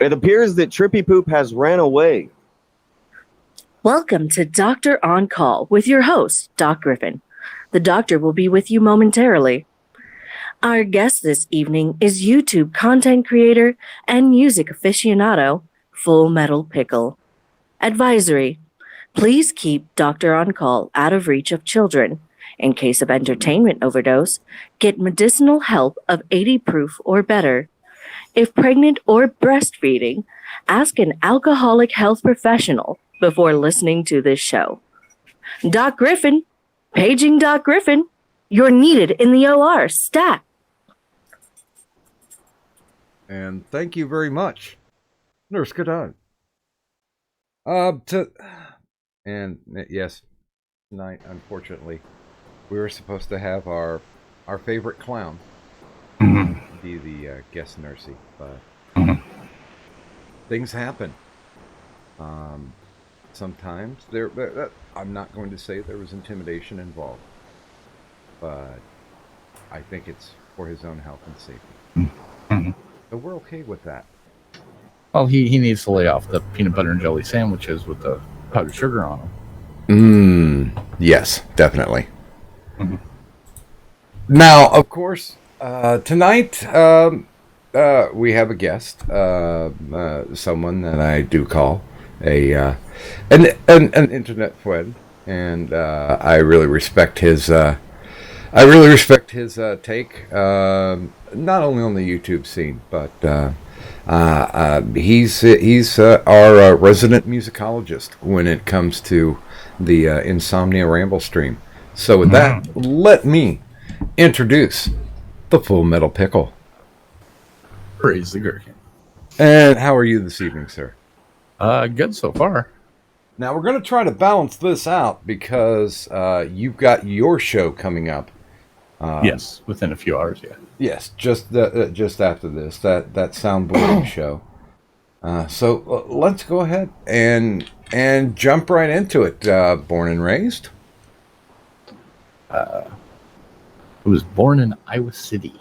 It appears that Trippy Poop has ran away. Welcome to Doctor On Call with your host, DocGriffon. The doctor will be with you momentarily. Our guest this evening is YouTube content creator and music aficionado, Full Metal Pickle. Advisory: please keep Doctor On Call out of reach of children. In case of entertainment overdose, get medicinal help of 80 proof or better. If pregnant or breastfeeding, ask an alcoholic health professional before listening to this show. Doc Griffin, paging Doc Griffin, you're needed in the OR, stat. And thank you very much, Nurse Godot. Yes, tonight, unfortunately, we were supposed to have our favorite clown be the guest nursey, but things happen. Sometimes I'm not going to say there was intimidation involved, but I think it's for his own health and safety. So we're okay with that. Well, he needs to lay off the peanut butter and jelly sandwiches with the powdered sugar on them. Yes, definitely. Now, of course, tonight we have a guest, someone that I do call an internet friend, and I really respect his take, not only on the YouTube scene, but he's our resident musicologist when it comes to the Insomnia Ramble stream. So with that, let me introduce the Full Metal Pickle. Praise the Gherkin. And how are you this evening, sir? Good so far. Now we're going to try to balance this out because you've got your show coming up. Yes, within a few hours. Yeah. Yes, just after this, that sound bleeding show. So let's go ahead and jump right into it. Born and raised. I was born in Iowa City,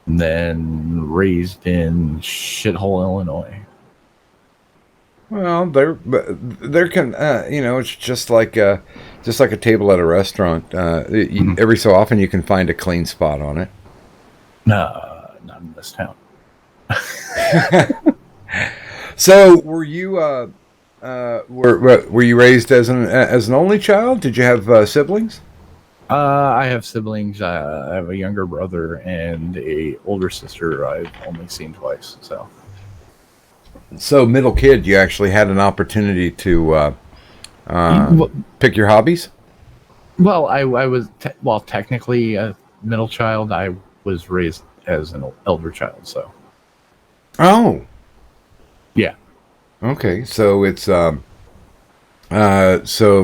and then raised in shithole Illinois. Well, there can it's just like a table at a restaurant. Every so often you can find a clean spot on it. No, not in this town. So, were you were you raised as an only child? Did you have siblings? I have siblings. I have a younger brother and a older sister I've only seen twice. So, middle kid, you actually had an opportunity to pick your hobbies? Well, I was technically a middle child. I was raised as an elder child, so. Oh. Yeah. Okay, so it's so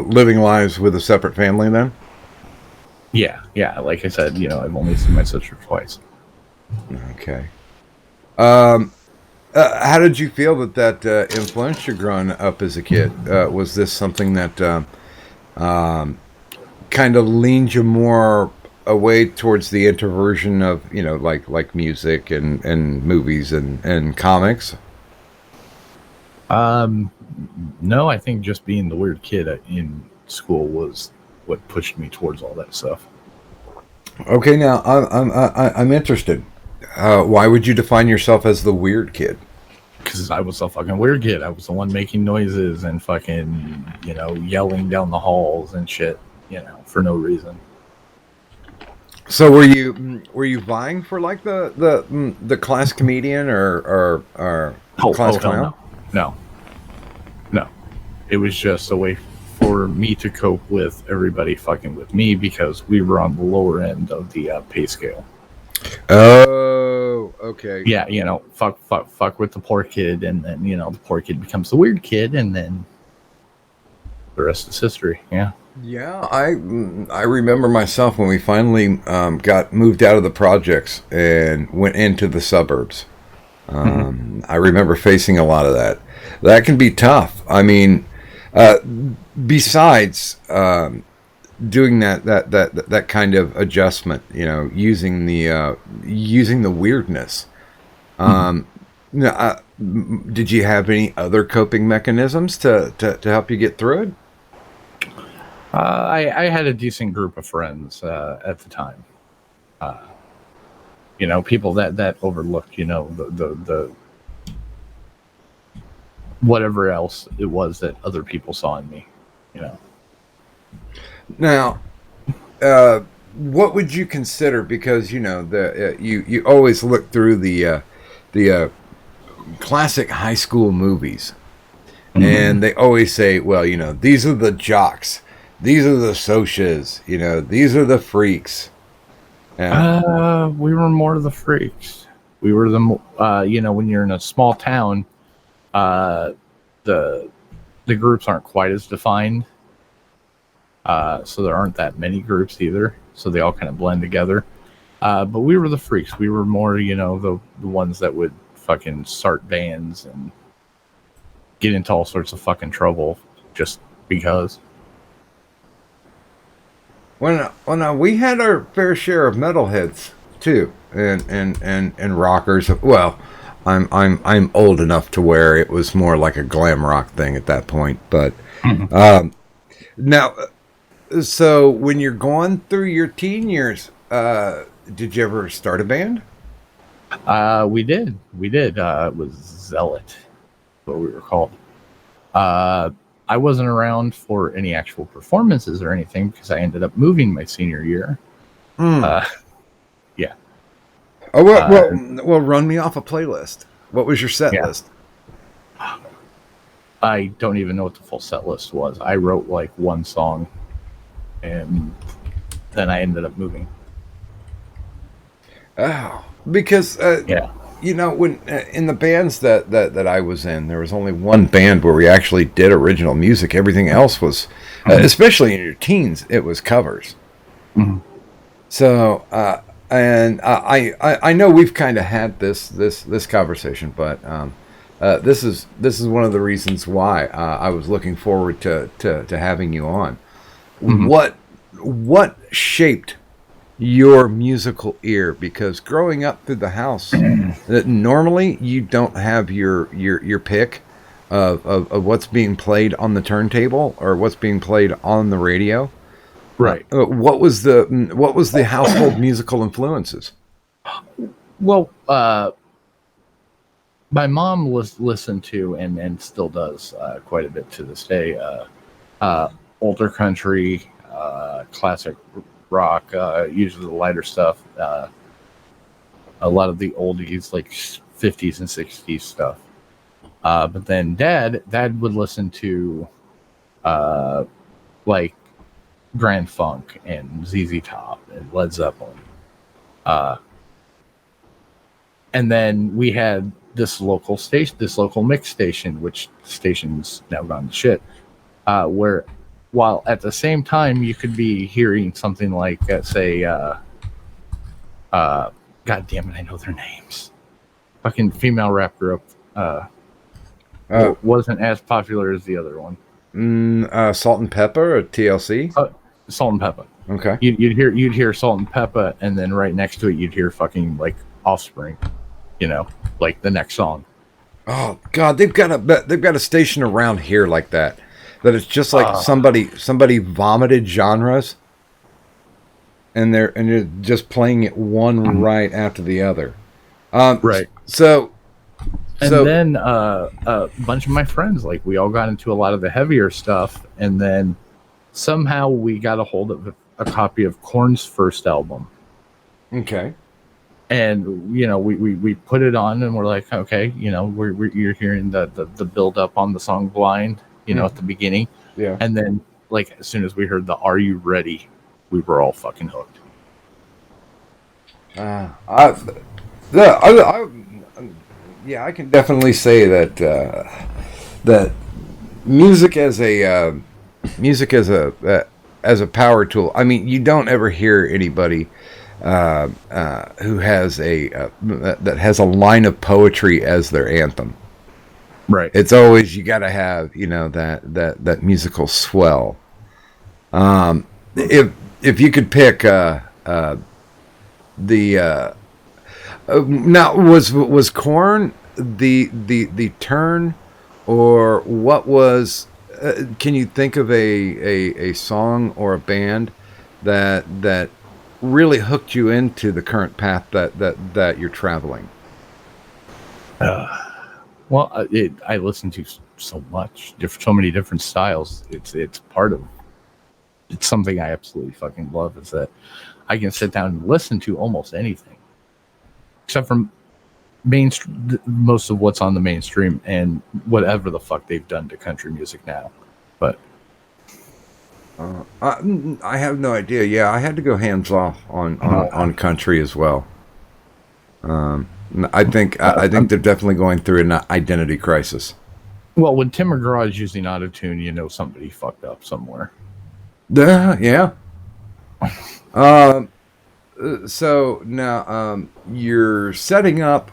living lives with a separate family then? Yeah. Like I said, I've only seen my sister twice. Okay. How did you feel that influenced you growing up as a kid? Was this something that kind of leaned you more away towards the introversion of, like music and movies and comics? No, I think just being the weird kid in school was what pushed me towards all that stuff. Okay, now I'm interested. Why would you define yourself as the weird kid? Because I was a fucking weird kid. I was the one making noises and fucking, yelling down the halls and shit, for no reason. So were you vying for like the class comedian or class clown? No. It was just a way for me to cope with everybody fucking with me because we were on the lower end of the pay scale. Oh, okay. Yeah, fuck with the poor kid, and then the poor kid becomes the weird kid, and then the rest is history. Yeah. Yeah, I remember myself when we finally got moved out of the projects and went into the suburbs. I remember facing a lot of that. That can be tough. I mean, besides doing that kind of adjustment, using the weirdness, Did you have any other coping mechanisms to help you get through it? I had a decent group of friends at the time. People that overlooked, the whatever else it was that other people saw in me, Now, what would you consider? Because you always look through the classic high school movies, and they always say, well, these are the jocks, these are the socias, these are the freaks. We were more the freaks. We were when you're in a small town, the groups aren't quite as defined. So there aren't that many groups either. So they all kind of blend together. But we were the freaks. We were more, the ones that would fucking start bands and get into all sorts of fucking trouble just because. Well, we had our fair share of metalheads too, and rockers. Well, I'm old enough to where it was more like a glam rock thing at that point. But now, so when you're going through your teen years, did you ever start a band? We did. It was Zealot, what we were called. I wasn't around for any actual performances or anything because I ended up moving my senior year. Yeah. Oh, well, run me off a playlist. What was your set list? I don't even know what the full set list was. I wrote like one song, and then I ended up moving. Oh, because when in the bands that I was in, there was only one band where we actually did original music. Everything else was, especially in your teens, it was covers. Mm-hmm. So, and I know we've kind of had this conversation, but this is one of the reasons why I was looking forward to having you on. Mm-hmm. What shaped your musical ear? Because growing up through the house, normally you don't have your pick of what's being played on the turntable or what's being played on the radio. Right. What was the household musical influences? Well, my mom listened to and still does quite a bit to this day. Older country, classic rock, usually the lighter stuff. A lot of the oldies, like 50s and 60s stuff. But then Dad would listen to like Grand Funk and ZZ Top and Led Zeppelin. And then we had this local mix station, which station's now gone to shit, where while at the same time you could be hearing something like, say, God damn it, I know their names. Fucking female rap group. Wasn't as popular as the other one. Salt and Pepper or TLC? Salt and Pepper. Okay. You'd hear Salt and Pepper, and then right next to it you'd hear fucking like Offspring. Like the next song. Oh God, they've got a station around here like that it's just like somebody vomited genres, and you're just playing it one right after the other. Right. So then a bunch of my friends, like we all got into a lot of the heavier stuff, and then somehow we got a hold of a copy of Korn's first album. Okay. And we put it on, and we're like, okay, you're hearing the build up on the song Blind, at the beginning, and then like as soon as we heard the Are You Ready, we were all fucking hooked. I can definitely say that music as a power tool. I mean, you don't ever hear anybody who has that has a line of poetry as their anthem. Right. It's always, you got to have that musical swell. If you could pick the Now, was corn the turn, or what was? Can you think of a song or a band that really hooked you into the current path that you're traveling? Well, I listen to so much, so many different styles. It's part of. It's something I absolutely fucking love. Is that I can sit down and listen to almost anything, except for most of what's on the mainstream and whatever the fuck they've done to country music now. But I have no idea. Yeah, I had to go hands off on country as well. I think they're definitely going through an identity crisis. well, when Tim McGraw is using autotune, you know somebody fucked up somewhere. Yeah. Um, so now you're setting up.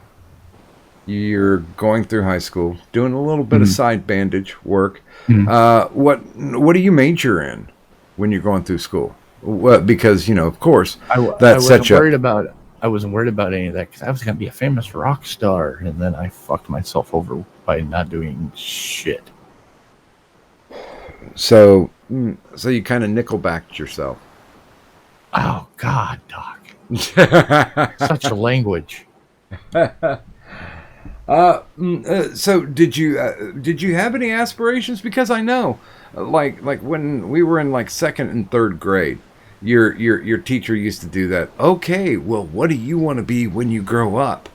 You're going through high school, doing a little bit of side bandage work. What do you major in when you're going through school? What, because of course, I wasn't worried about any of that because I was going to be a famous rock star, and then I fucked myself over by not doing shit. So you kind of nickelbacked yourself. Oh God, Doc! Such a language. So did you have any aspirations? Because I know, like when we were in like second and third grade, your teacher used to do that. Okay, well, what do you want to be when you grow up?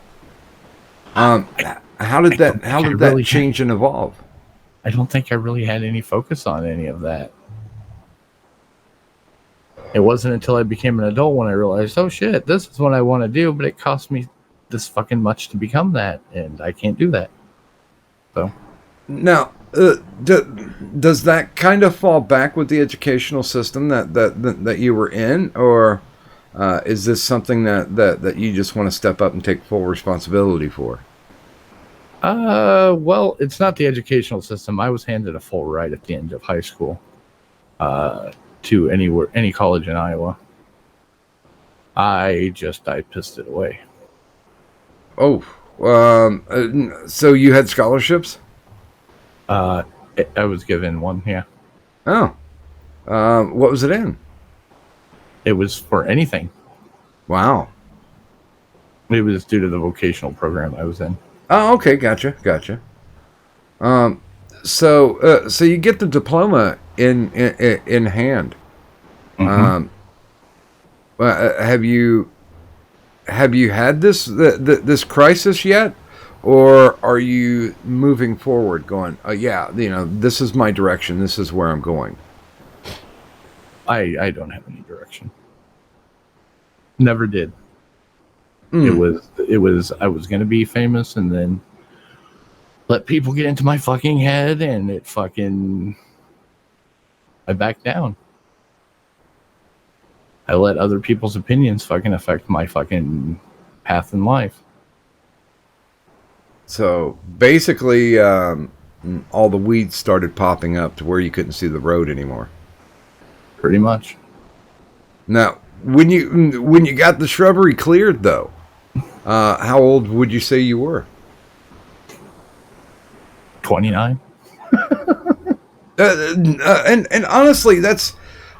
How did that change and evolve? I don't think I really had any focus on any of that. It wasn't until I became an adult when I realized, oh shit, this is what I want to do, but it cost me this fucking much to become that, and I can't do that. So now, does that kind of fall back with the educational system that you were in, or is this something that you just want to step up and take full responsibility for? well, it's not the educational system. I was handed a full ride at the end of high school to any college in Iowa. I pissed it away. Oh, so you had scholarships? I was given one, yeah. Oh, what was it in? It was for anything. Wow. It was due to the vocational program I was in. Oh, okay, gotcha. So you get the diploma in hand. Mm-hmm. Have you had this crisis yet, or are you moving forward, going, oh yeah, this is my direction, this is where I'm going? I don't have any direction. Never did. It was I was gonna be famous, and then let people get into my fucking head, and I backed down. I let other people's opinions fucking affect my fucking path in life. So basically, all the weeds started popping up to where you couldn't see the road anymore. Pretty much. Now, when you got the shrubbery cleared, though, how old would you say you were? 29. And honestly, that's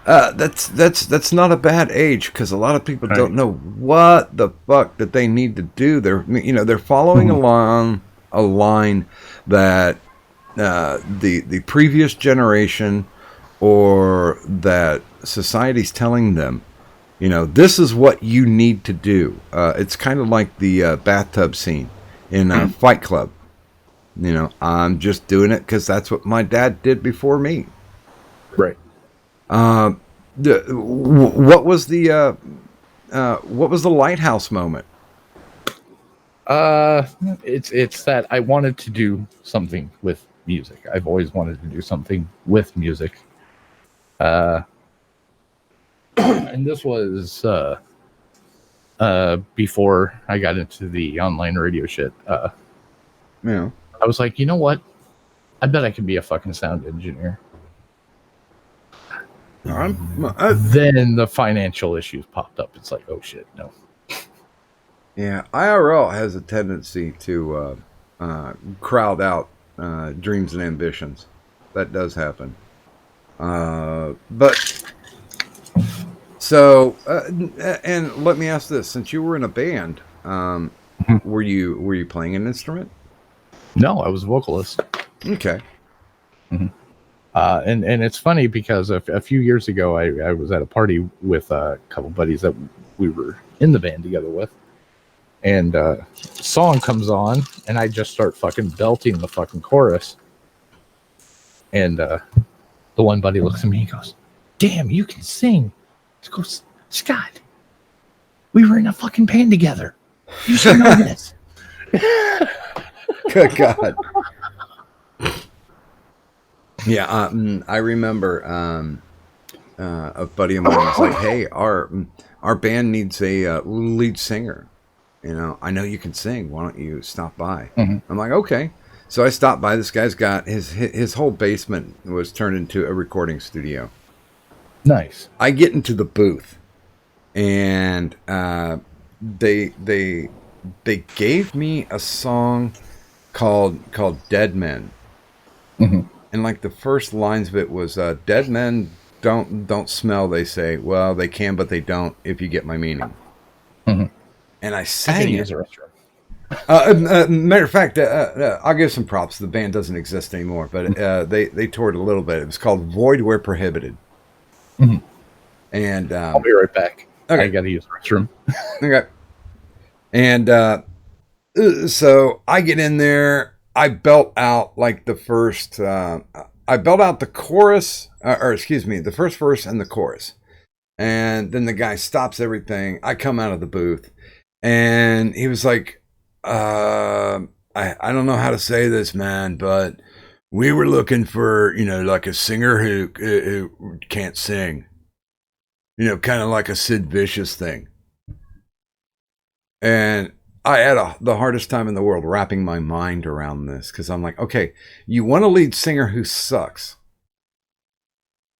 not a bad age, because a lot of people don't know what the fuck that they need to do. They're following along a line that the previous generation or that society's telling them. This is what you need to do. It's kind of like the bathtub scene in Fight Club. I'm just doing it because that's what my dad did before me. Right. What was the lighthouse moment? It's that I wanted to do something with music. I've always wanted to do something with music. And this was before I got into the online radio shit. Yeah. I was like, you know what? I bet I could be a fucking sound engineer. Then the financial issues popped up. It's like, oh shit, no. Yeah, IRL has a tendency to crowd out dreams and ambitions. That does happen. But so, and let me ask this: since you were in a band, Mhm. were you playing an instrument? No, I was a vocalist. Okay. And it's funny because a few years ago, I was at a party with a couple buddies that we were in the band together with, and song comes on, and I just start fucking belting the fucking chorus, and the one buddy looks at me and goes, "Damn, you can sing." He goes, "Scott, we were in a fucking band together. You should know this." Good God. Yeah, I remember a buddy of mine was like, "Hey, our band needs a lead singer. You know, I know you can sing. Why don't you stop by?" Mhm. I'm like, "Okay." So I stopped by. This guy's got his whole basement was turned into a recording studio. Nice. I get into the booth, and they gave me a song called "Dead Men." Mhm. And like the first lines of it was dead men don't smell, they say. Well, they can, but they don't, if you get my meaning. Mhm. And I I could sang use it. a restroom. Matter of fact, I'll give some props. The band doesn't exist anymore, but they toured a little bit. It was called Void Where Prohibited. Mhm. And I'll be right back. okay. I gotta use the restroom. Okay. And so I get in there. I belt out like the first. I belt out the chorus, or excuse me, the first verse and the chorus. And then the guy stops everything. I come out of the booth, and he was like, I don't know how to say this, man, but we were looking for, like a singer who can't sing, kind of like a Sid Vicious thing." And I had the hardest time in the world wrapping my mind around this because I'm like, okay, you want a lead singer who sucks.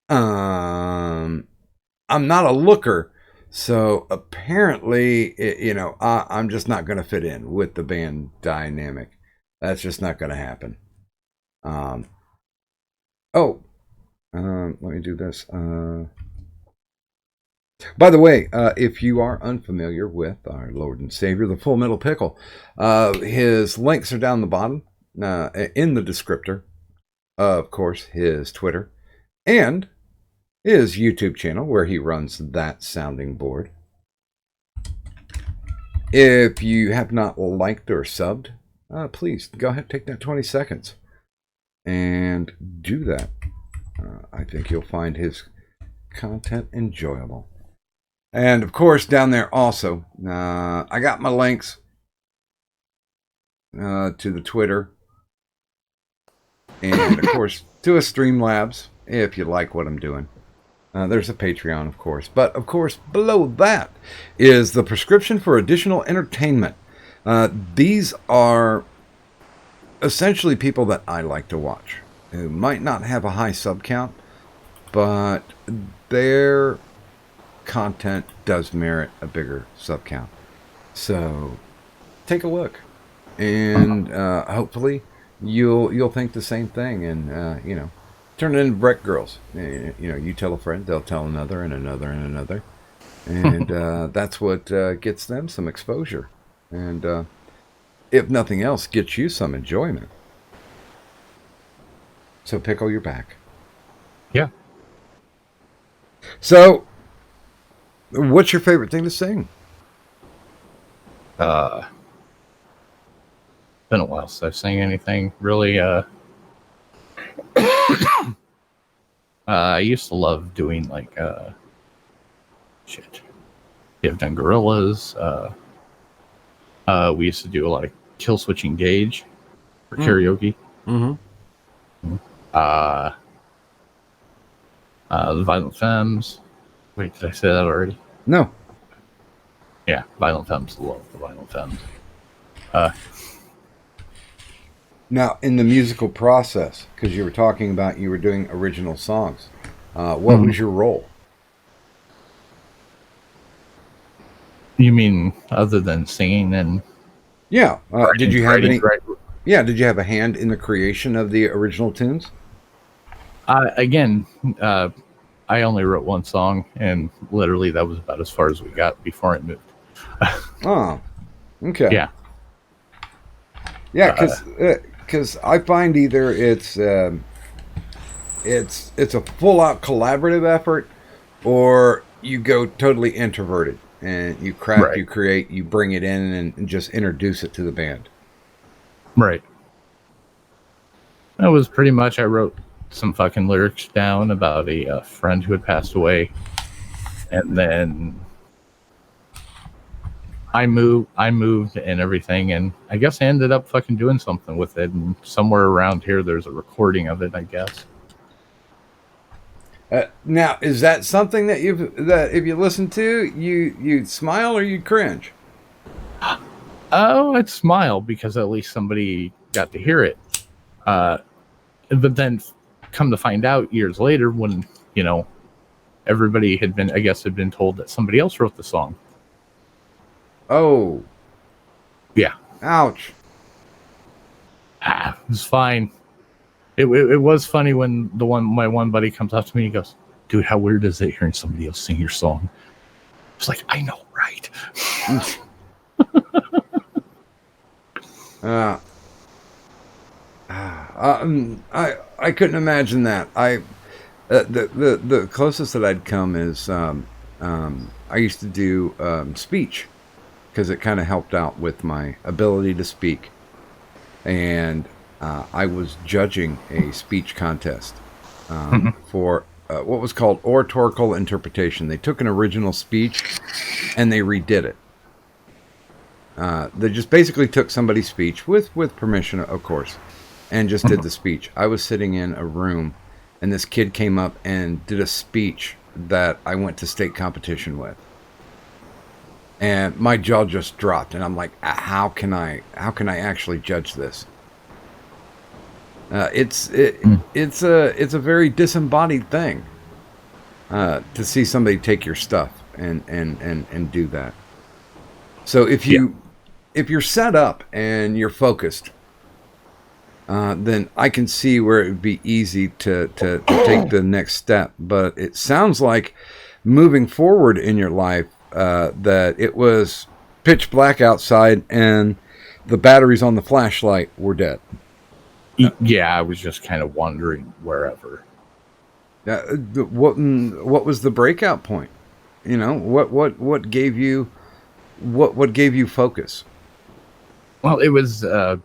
I'm not a looker, so apparently, I'm just not going to fit in with the band dynamic. That's just not going to happen. Um, oh, let me do this. By the way, if you are unfamiliar with our Lord and Savior, the Full Metal Pickle, his links are down the bottom in the descriptor. Of course, his Twitter and his YouTube channel where he runs that sounding board. If you have not liked or subbed, please go ahead and take that 20 seconds and do that. I think you'll find his content enjoyable. And of course, down there also, I got my links to the Twitter and of course to a Streamlabs if you like what I'm doing. There's a Patreon, of course. But, of course, below that is the prescription for additional entertainment. These are essentially people that I like to watch who might not have a high sub count, but their content does merit a bigger sub count. So take a look, and hopefully you'll think the same thing, and turn it into Breck Girls. You tell a friend, they'll tell another, and another, and another, and that's what gets them some exposure, and if nothing else, gets you some enjoyment. So Pickle, you're back. Yeah. So, what's your favorite thing to sing? Been a while since I've sang anything really. I used to love doing like shit. Yeah, I've done gorillas. We used to do a lot of Kill Switch Engage for karaoke. Mm-hmm. The Violent Femmes. Wait, did I say that already? No. Yeah, Violent Femmes. Love the Violent Femmes. Now, in the musical process, because you were talking about you were doing original songs, what was your role? You mean other than singing and Yeah. Did you have writing, any? right? Yeah. Did you have a hand in the creation of the original tunes? Again, I only wrote one song, and literally that was about as far as we got before I moved. Oh, okay. Yeah. Yeah, because I find either it's a full out collaborative effort, or you go totally introverted and you craft, Right. you create, you bring it in and just introduce it to the band. Right. That was pretty much, I wrote some fucking lyrics down about a friend who had passed away, and then I moved and everything, and I guess I ended up fucking doing something with it, and somewhere around here there's a recording of it, I guess. Now, is that something that if you listen to, you'd smile or you'd cringe? Oh, I'd smile because at least somebody got to hear it. But then come to find out years later when, everybody had been told that somebody else wrote the song. Oh, Yeah. ouch. It was fine. It was funny when my one buddy comes up to me and he goes, "Dude, how weird is it hearing somebody else sing your song?" It's like, I know, right? I couldn't imagine that. The closest that I'd come is I used to do speech, because it kind of helped out with my ability to speak, and I was judging a speech contest for what was called oratorical interpretation. They took an original speech and they redid it. They just basically took somebody's speech with permission, of course, and just did the speech. I was sitting in a room, and this kid came up and did a speech that I went to state competition with, and my jaw just dropped. And I'm like, how can I actually judge this? It's a very disembodied thing to see somebody take your stuff and do that. So if you're set up and you're focused, then I can see where it would be easy to take the next step. But it sounds like moving forward in your life, that it was pitch black outside and the batteries on the flashlight were dead. Yeah, I was just kind of wandering wherever. What was the breakout point? What gave you focus? Well, it was I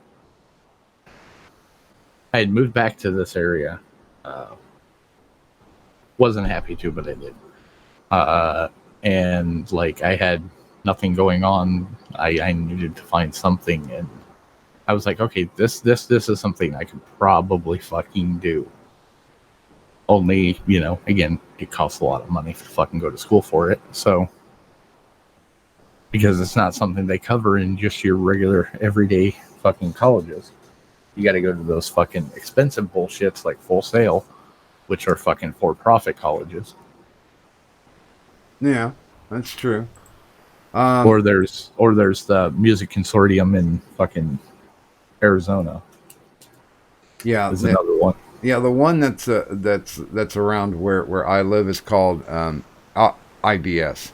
had moved back to this area. Wasn't happy to, but I did. And like I had nothing going on. I needed to find something, and I was like, okay, this is something I could probably fucking do. Only, again, it costs a lot of money to fucking go to school for it. So, because it's not something they cover in just your regular everyday fucking colleges. You got to go to those fucking expensive bullshits like Full Sail, which are fucking for-profit colleges. Yeah, that's true. Or there's the Music Consortium in fucking Arizona. Yeah, there's another one. Yeah, the one that's around where I live is called IBS,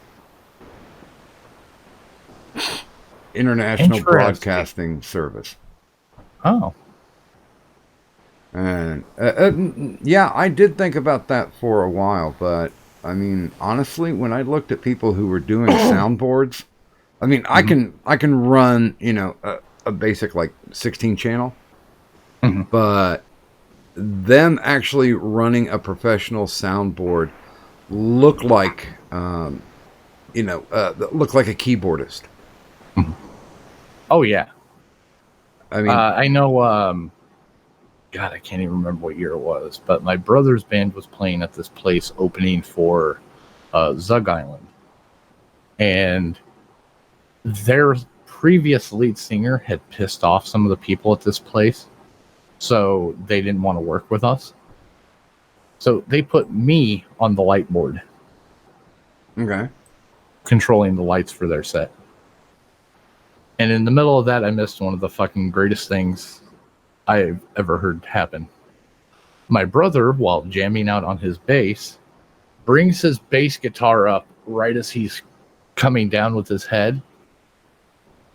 International Broadcasting Service. Oh. And yeah, I did think about that for a while, but I mean, honestly, when I looked at people who were doing soundboards, I mean, I can run, a basic like 16 channel, but them actually running a professional soundboard look like a keyboardist. Oh yeah. I mean, I know. God, I can't even remember what year it was, but my brother's band was playing at this place opening for Zug Island, and their previous lead singer had pissed off some of the people at this place, so they didn't want to work with us. So they put me on the light board. Okay. controlling the lights for their set. And in the middle of that, I missed one of the fucking greatest things I've ever heard happen. My brother, while jamming out on his bass, brings his bass guitar up right as he's coming down with his head,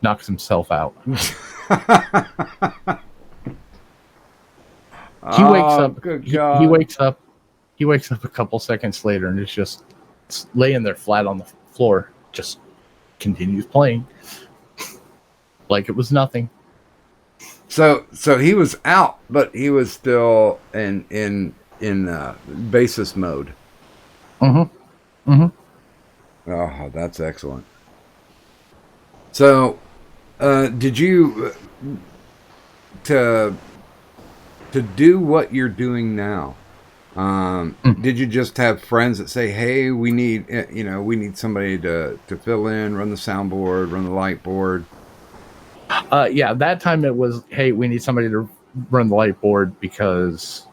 knocks himself out. He wakes up. Good He God. wakes up. He wakes up a couple seconds later and is just laying there flat on the floor. Just continues playing like it was nothing. So he was out, but he was still in bassist mode. Mm-hmm. Mm-hmm. Oh, that's excellent. So, did you to do what you're doing now? Did you just have friends that say, "Hey, we need somebody to fill in, run the soundboard, run the light board"? Yeah, that time it was, hey, we need somebody to run the light board because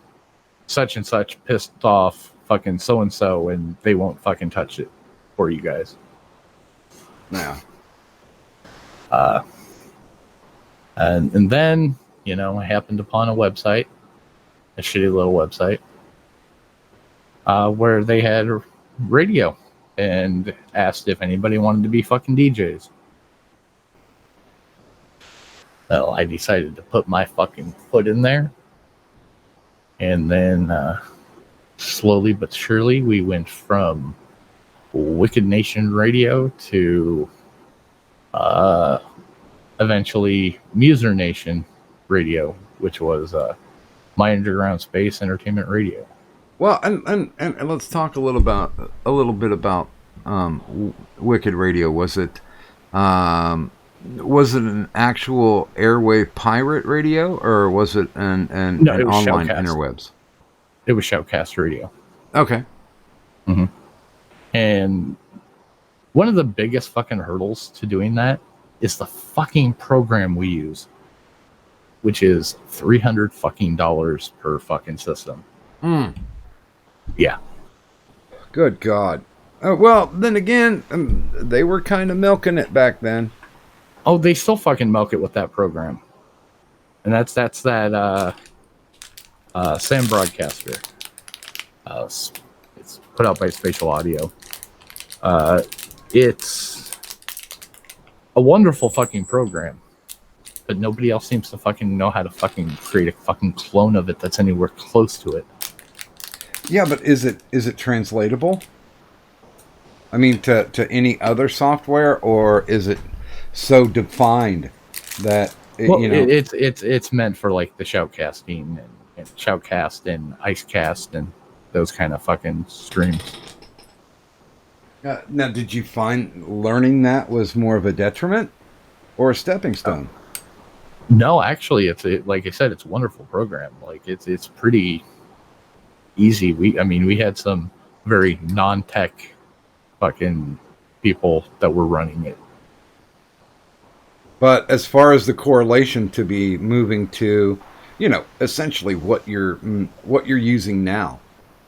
such and such pissed off fucking so and so, and they won't fucking touch it for you guys. Yeah. And then, I happened upon a website, a shitty little website, where they had radio and asked if anybody wanted to be fucking DJs. Well, I decided to put my fucking foot in there. And then, slowly but surely, we went from Wicked Nation Radio to eventually Muser Nation Radio, which was My Underground Space Entertainment Radio. Well, and let's talk a little bit about Wicked Radio. Was it an actual airwave pirate radio, or was it an it was online Shoutcast. interwebs? It was Shoutcast Radio. Okay. Mm-hmm. And one of the biggest fucking hurdles to doing that is the fucking program we use, which is $300 fucking dollars per fucking system. Yeah. Good God. Well, then again, they were kind of milking it back then. Oh, they still fucking milk it with that program. And that's that Sam Broadcaster. It's put out by Spatial Audio. It's a wonderful fucking program, but nobody else seems to fucking know how to fucking create a fucking clone of it that's anywhere close to it. Yeah, but is it translatable? I mean, to any other software, or is it so defined that it's meant for like the shoutcasting and shoutcast and icecast and those kind of fucking streams. Now, did you find learning that was more of a detriment or a stepping stone? No, actually, like I said, it's a wonderful program. Like it's pretty easy. We had some very non-tech fucking people that were running it. But as far as the correlation to be moving to, essentially what you're using now,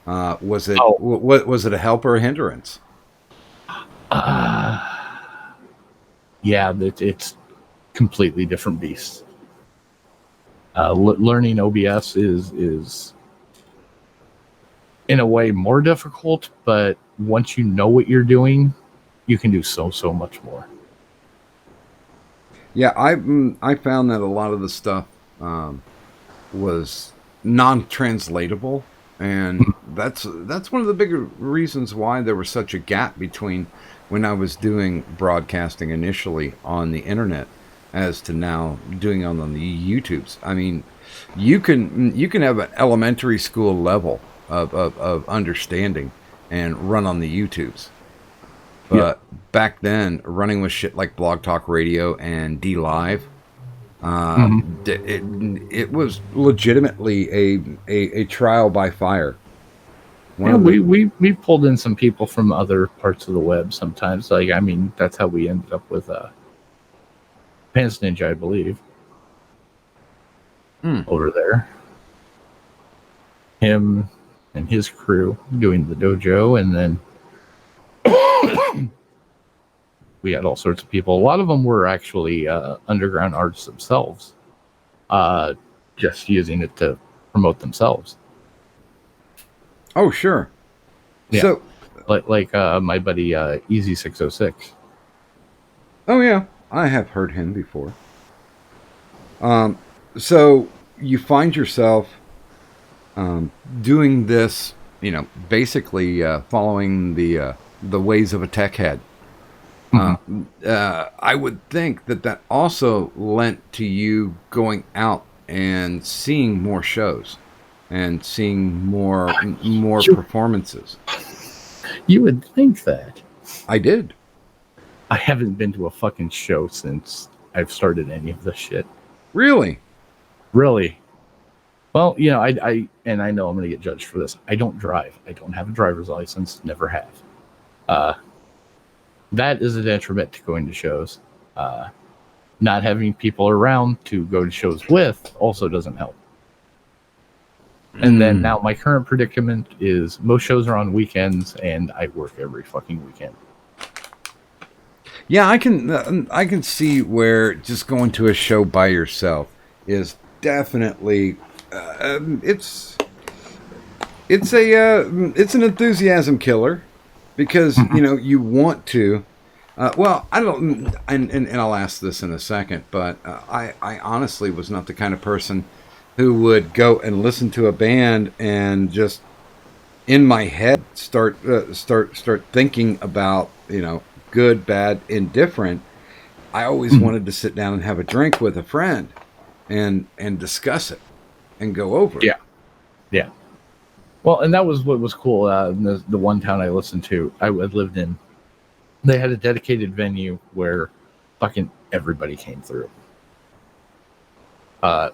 was it was it a help or a hindrance? Yeah, it's completely different beast. Learning OBS is in a way more difficult, but once you know what you're doing, you can do so much more. Yeah, I found that a lot of the stuff was non-translatable, and that's one of the bigger reasons why there was such a gap between when I was doing broadcasting initially on the internet as to now doing it on the YouTubes. I mean, you can have an elementary school level of understanding and run on the YouTubes. But back then, running with shit like Blog Talk Radio and D Live, it was legitimately a trial by fire. We pulled in some people from other parts of the web sometimes. That's how we ended up with Pants Ninja, I believe, over there. Him and his crew doing the dojo, and then We had all sorts of people. A lot of them were actually underground artists themselves, just using it to promote themselves. Oh, sure. Yeah. So, Like my buddy Easy 606. oh yeah, I have heard him before. So you find yourself doing this, basically following the ways of a tech head. I would think that also lent to you going out and seeing more shows and seeing more performances. You would think that. I did. I haven't been to a fucking show since I've started any of this shit. Really? Really? Well, I know I'm going to get judged for this. I don't drive. I don't have a driver's license. Never have. That is a detriment to going to shows. Not having people around to go to shows with also doesn't help. And then now my current predicament is most shows are on weekends, and I work every fucking weekend. Yeah, I can see where just going to a show by yourself is definitely it's an enthusiasm killer because you want to. Well, I don't, and I'll ask this in a second, but I honestly was not the kind of person who would go and listen to a band and just in my head start thinking about good, bad, indifferent. I always wanted to sit down and have a drink with a friend and discuss it and go over it. Yeah. Well, and that was what was cool. The one town I listened to, I lived in, they had a dedicated venue where fucking everybody came through.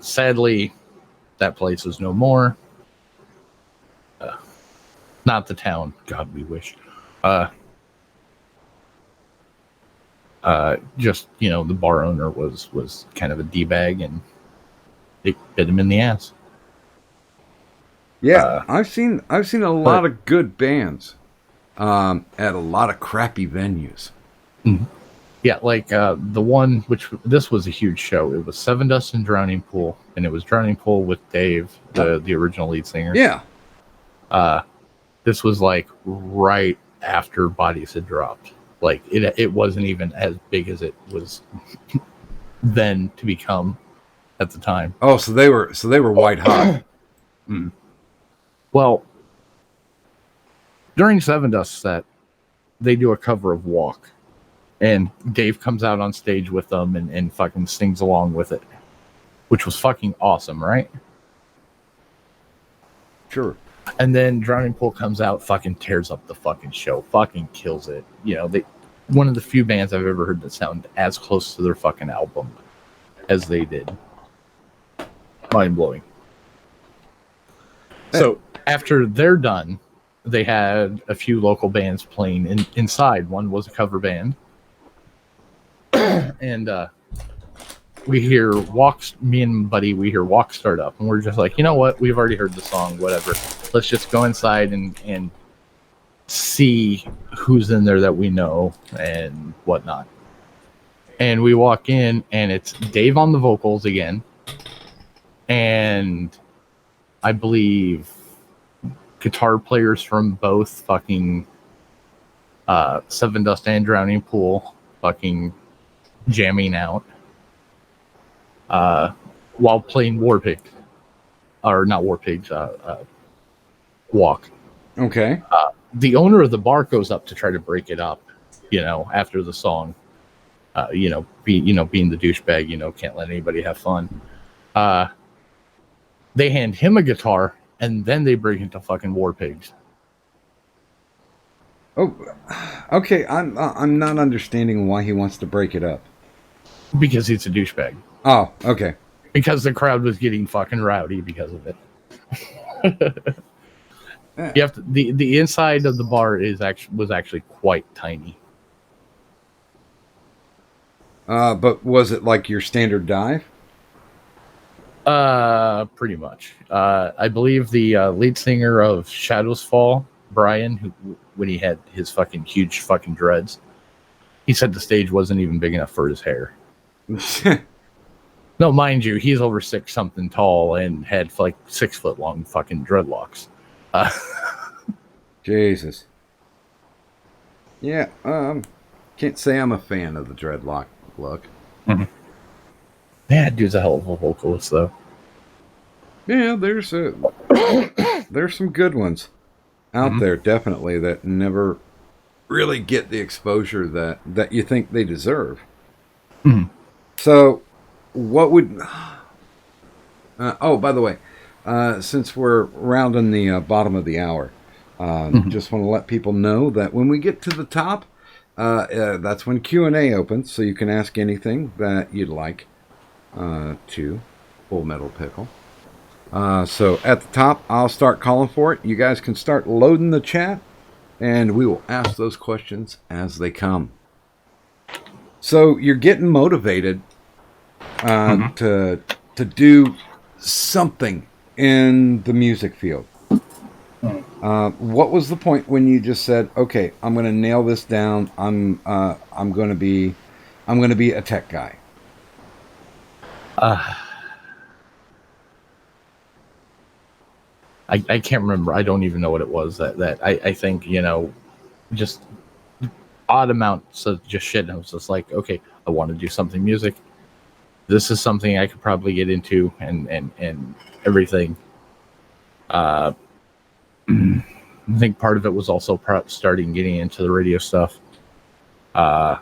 Sadly, that place is no more. Not the town. God, we wish. Just the bar owner was kind of a d-bag, and it bit him in the ass. Yeah, I've seen a lot of good bands at a lot of crappy venues. Mm-hmm. Yeah, like the one this was a huge show. It was Seven Dust and Drowning Pool, and it was Drowning Pool with Dave, the original lead singer. Yeah. This was like right after Bodies had dropped. Like it wasn't even as big as it was then to become at the time. Oh, so they were white hot. Mm. Well, during Seven Dust set, they do a cover of Walk. And Dave comes out on stage with them and fucking sings along with it. Which was fucking awesome, right? Sure. And then Drowning Pool comes out, fucking tears up the fucking show. Fucking kills it. One of the few bands I've ever heard that sound as close to their fucking album as they did. Mind-blowing. So, after they're done, they had a few local bands playing inside. One was a cover band. And we hear me and Buddy, we hear Walk start up. And we're just like, you know what? We've already heard the song, whatever. Let's just go inside and see who's in there that we know and whatnot. And we walk in, and it's Dave on the vocals again. And I believe guitar players from both fucking Seven Dust and Drowning Pool fucking jamming out while playing War Pigs. Or not War Pigs, Walk. Okay. The owner of the bar goes up to try to break it up, after the song. Being the douchebag, can't let anybody have fun. They hand him a guitar, and then they break into fucking War Pigs. Oh, okay. I'm not understanding why he wants to break it up. Because he's a douchebag. Oh, okay. Because the crowd was getting fucking rowdy because of it. You have to, the inside of the bar was actually quite tiny. But was it like your standard dive? Pretty much. I believe the lead singer of Shadows Fall, Brian, who when he had his fucking huge fucking dreads, He said the stage wasn't even big enough for his hair. No, mind you, he's over 6 something tall and had like 6 foot long fucking dreadlocks. Jesus. Yeah, can't say I'm a fan of the dreadlock look. Mm-hmm. Yeah, dude's a hell of a vocalist, though. Yeah, there's some good ones out there, definitely, that never really get the exposure that you think they deserve. Mm-hmm. So, what would... oh, by the way, since we're rounding the bottom of the hour, just want to let people know that when we get to the top, that's when Q&A opens, so you can ask anything that you'd like to Full Metal Pickle. So at the top, I'll start calling for it. You guys can start loading the chat, and we will ask those questions as they come. So you're getting motivated to do something in the music field. What was the point when you just said, "Okay, I'm going to nail this down. I'm going to be a tech guy"? I can't remember. I don't even know what it was that I think, just odd amounts of just shit. And I was just like, okay, I want to do something music. This is something I could probably get into and everything. I think part of it was also starting getting into the radio stuff. I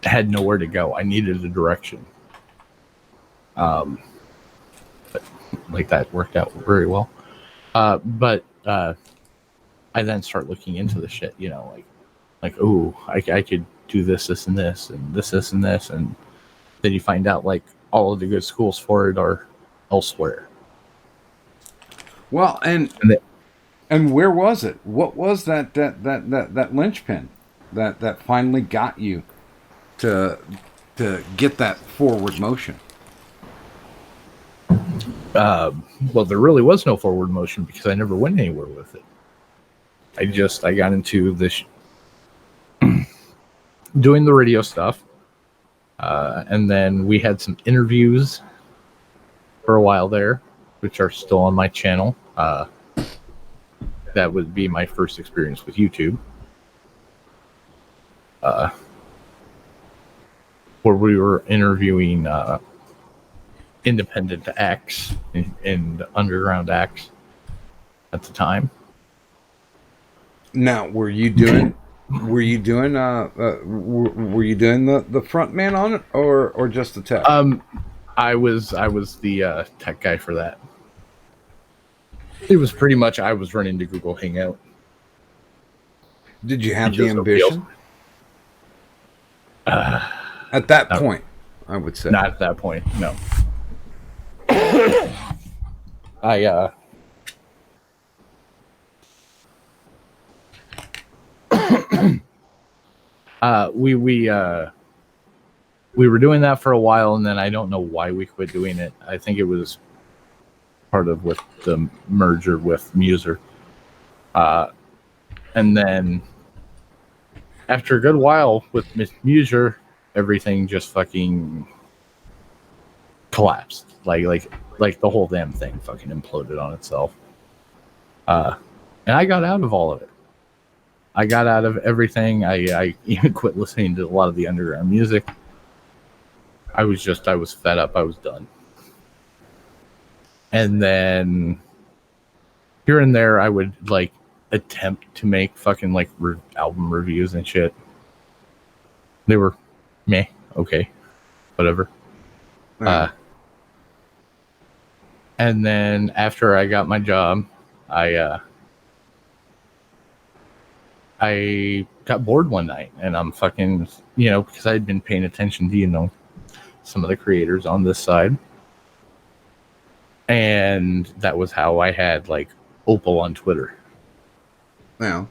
had nowhere to go. I needed a direction. But like that worked out very well. But I then start looking into the shit, ooh, I could do this, and this, and this, and this, and then you find out like all of the good schools for it are elsewhere. Well, and where was it? What was that linchpin that finally got you to get that forward motion? Well, there really was no forward motion because I never went anywhere with it. I got into this doing the radio stuff, and then we had some interviews for a while there, which are still on my channel. That would be my first experience with YouTube, where we were interviewing independent acts and underground acts at the time. Now, were you doing the front man on it, or just the tech? I was the tech guy for that. It was pretty much I was running to Google Hangout. Did you have the ambition? At that point, I would say. Not at that point, no. We were doing that for a while, and then I don't know why we quit doing it. I think it was part of with the merger with Muser. And then after a good while with Muser, everything just fucking collapsed. Like the whole damn thing fucking imploded on itself. And I got out of all of it. I got out of everything. I even quit listening to a lot of the underground music. I was fed up. I was done. And then here and there, I would like attempt to make fucking like album reviews and shit. They were meh, okay, whatever. Right. And then after I got my job, I got bored one night, and I'm fucking, because I had been paying attention to, some of the creators on this side. And that was how I had, like, Opal on Twitter. Yeah.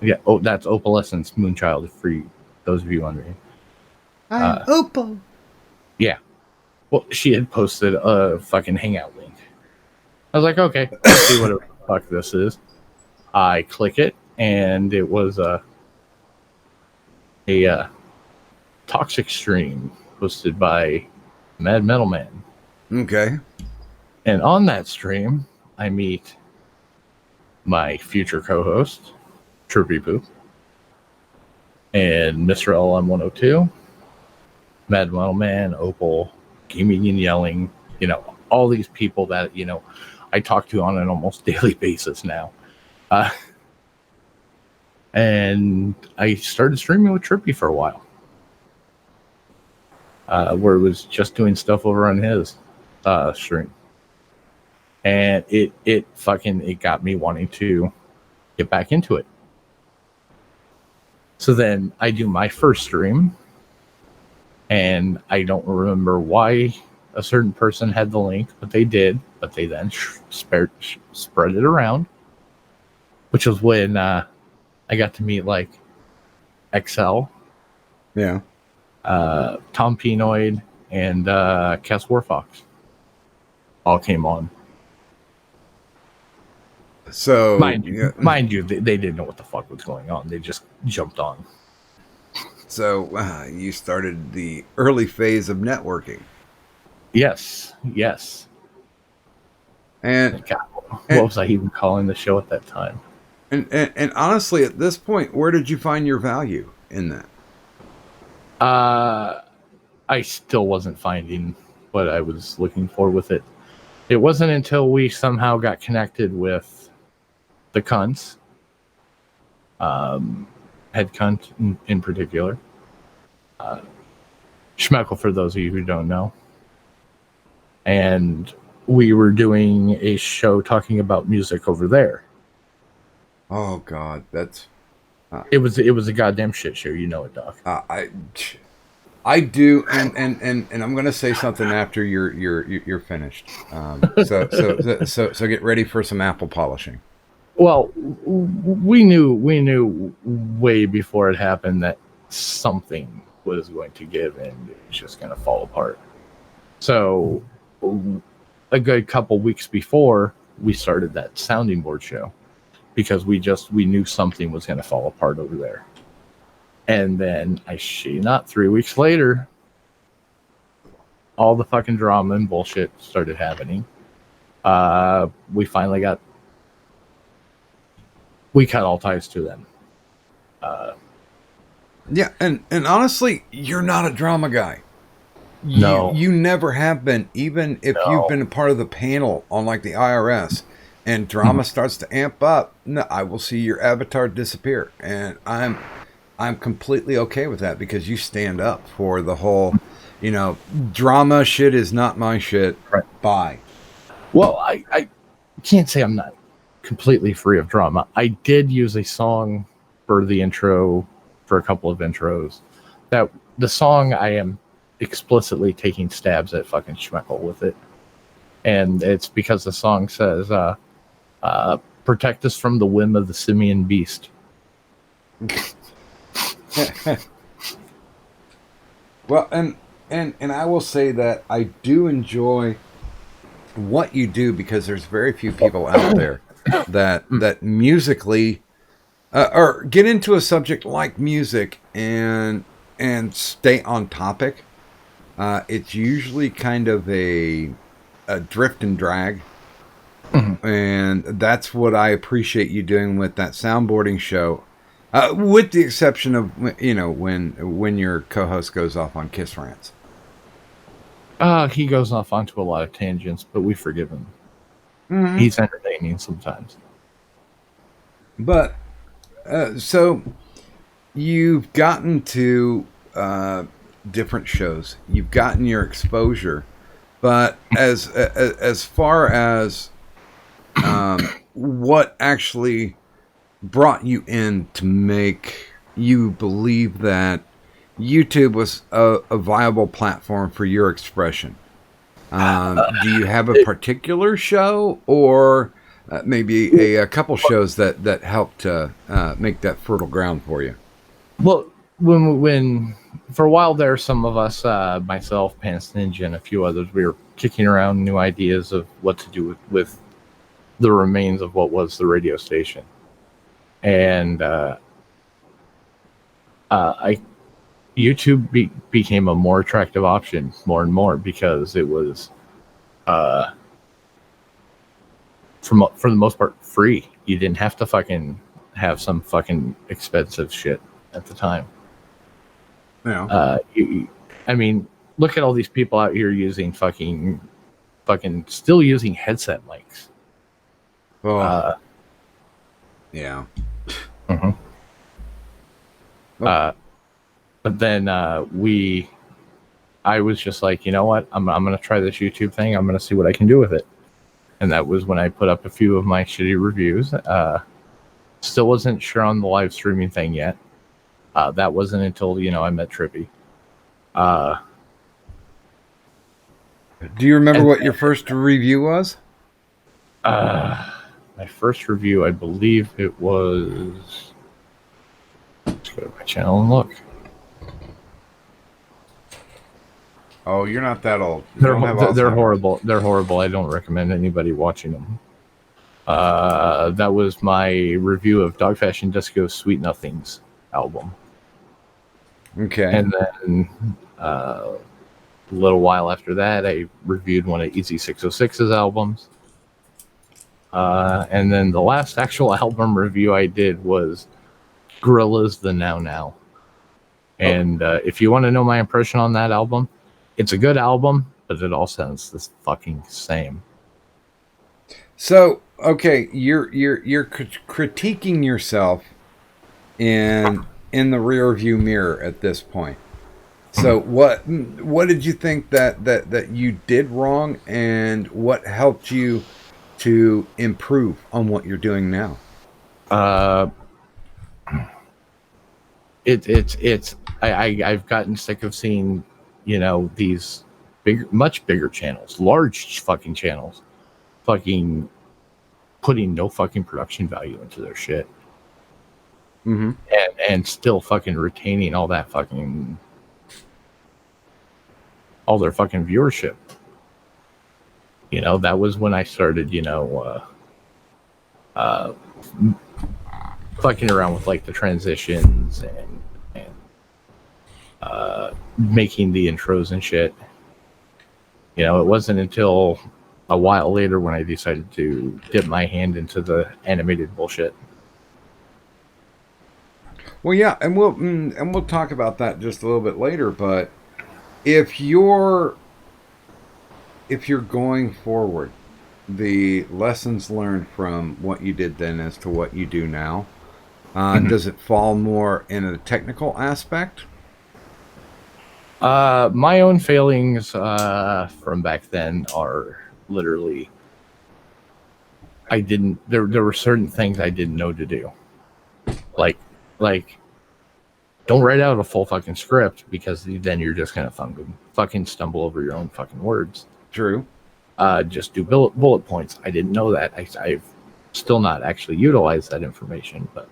Yeah, that's Opalescence Moonchild, for those of you wondering. I'm Opal. Yeah. Well, she had posted a fucking Hangout link. I was like, okay, let's see what the fuck this is. I click it, and it was a toxic stream hosted by Mad Metal Man. Okay. And on that stream, I meet my future co-host, Trippy Poop, and Mr. LM102, Mad Metal Man, Opal, Gaming and Yelling, all these people that, I talk to on an almost daily basis now. And I started streaming with Trippy for a while, where it was just doing stuff over on his stream. And it got me wanting to get back into it. So then I do my first stream, and I don't remember why a certain person had the link, but they did. But they then spread it around, which was when I got to meet like XL, Yeah. Tom Pinoid, and Cass Warfox. All came on. So Mind you, they didn't know what the fuck was going on. They just jumped on. So you started the early phase of networking. Yes. And God, what was I even calling the show at that time? And honestly, at this point, where did you find your value in that? I still wasn't finding what I was looking for with it. It wasn't until we somehow got connected with the cunts, head cunt in particular, Schmeckle, for those of you who don't know, and we were doing a show talking about music over there. Oh God, that's It was a goddamn shit show, it, Doc. I do, and I'm gonna say something after you're finished. So get ready for some apple polishing. Well, we knew way before it happened that something was going to give and it was just going to fall apart. So a good couple weeks before we started that sounding board show, because we knew something was going to fall apart over there. And then, I shit you not, 3 weeks later, all the fucking drama and bullshit started happening. We cut all ties to them. Yeah, and honestly, you're not a drama guy. No. You never have been, even if you've been a part of the panel on like the IRS and drama starts to amp up. No, I will see your avatar disappear, and I'm completely okay with that, because you stand up for the whole, drama shit is not my shit. Right. Bye. Well, I can't say I'm not completely free of drama. I did use a song for the intro, for a couple of intros. That the song, I am explicitly taking stabs at fucking Schmeckle with it. And it's because the song says, protect us from the whim of the simian beast. Well, and I will say that I do enjoy what you do, because there's very few people out there that musically or get into a subject like music and stay on topic. It's usually kind of a drift and drag. And that's what I appreciate you doing with that soundboarding show. With the exception of, when your co-host goes off on Kiss Rants. He goes off onto a lot of tangents, but we forgive him. Mm-hmm. He's entertaining sometimes. But, so you've gotten to different shows. You've gotten your exposure. But as far as what actually brought you in to make you believe that YouTube was a viable platform for your expression, do you have a particular show, or maybe a couple shows that helped make that fertile ground for you? Well, when for a while there, some of us, myself, Pants Ninja, and a few others, we were kicking around new ideas of what to do with the remains of what was the radio station. and I YouTube became a more attractive option more and more because it was for the most part free. You didn't have to fucking have some fucking expensive shit at the time. Yeah. I mean, look at all these people out here using fucking still using headset mics. Oh. Yeah. Mhm. But then I was just like, you know what? I'm gonna try this YouTube thing. I'm gonna see what I can do with it. And that was when I put up a few of my shitty reviews. Still wasn't sure on the live streaming thing yet. That wasn't until I met Trippy. Do you remember what your first review was? My first review, I believe it was. Let's go to my channel and look. Oh, you're not that old. They're horrible. They're horrible. I don't recommend anybody watching them. That was my review of Dog Fashion Disco's Sweet Nothings album. Okay. And then a little while after that, I reviewed one of Easy 606's albums. And then the last actual album review I did was Gorillaz The Now Now. And if you want to know my impression on that album, it's a good album, but it all sounds the fucking same. So, okay, you're critiquing yourself in the rear view mirror at this point. So what did you think that you did wrong, and what helped you to improve on what you're doing now? I've gotten sick of seeing these much bigger channels, large fucking channels, fucking putting no fucking production value into their shit. Mm-hmm. And still fucking retaining all their fucking viewership. That was when I started, fucking around with like the transitions and making the intros and shit. It wasn't until a while later when I decided to dip my hand into the animated bullshit. Well, yeah, and we'll talk about that just a little bit later. But if you're going forward, the lessons learned from what you did then as to what you do now, does it fall more in a technical aspect? My own failings from back then are literally there were certain things I didn't know to do. Like don't write out a full fucking script, because then you're just gonna fucking stumble over your own fucking words. True. Just do bullet points. I didn't know that. I've still not actually utilized that information, but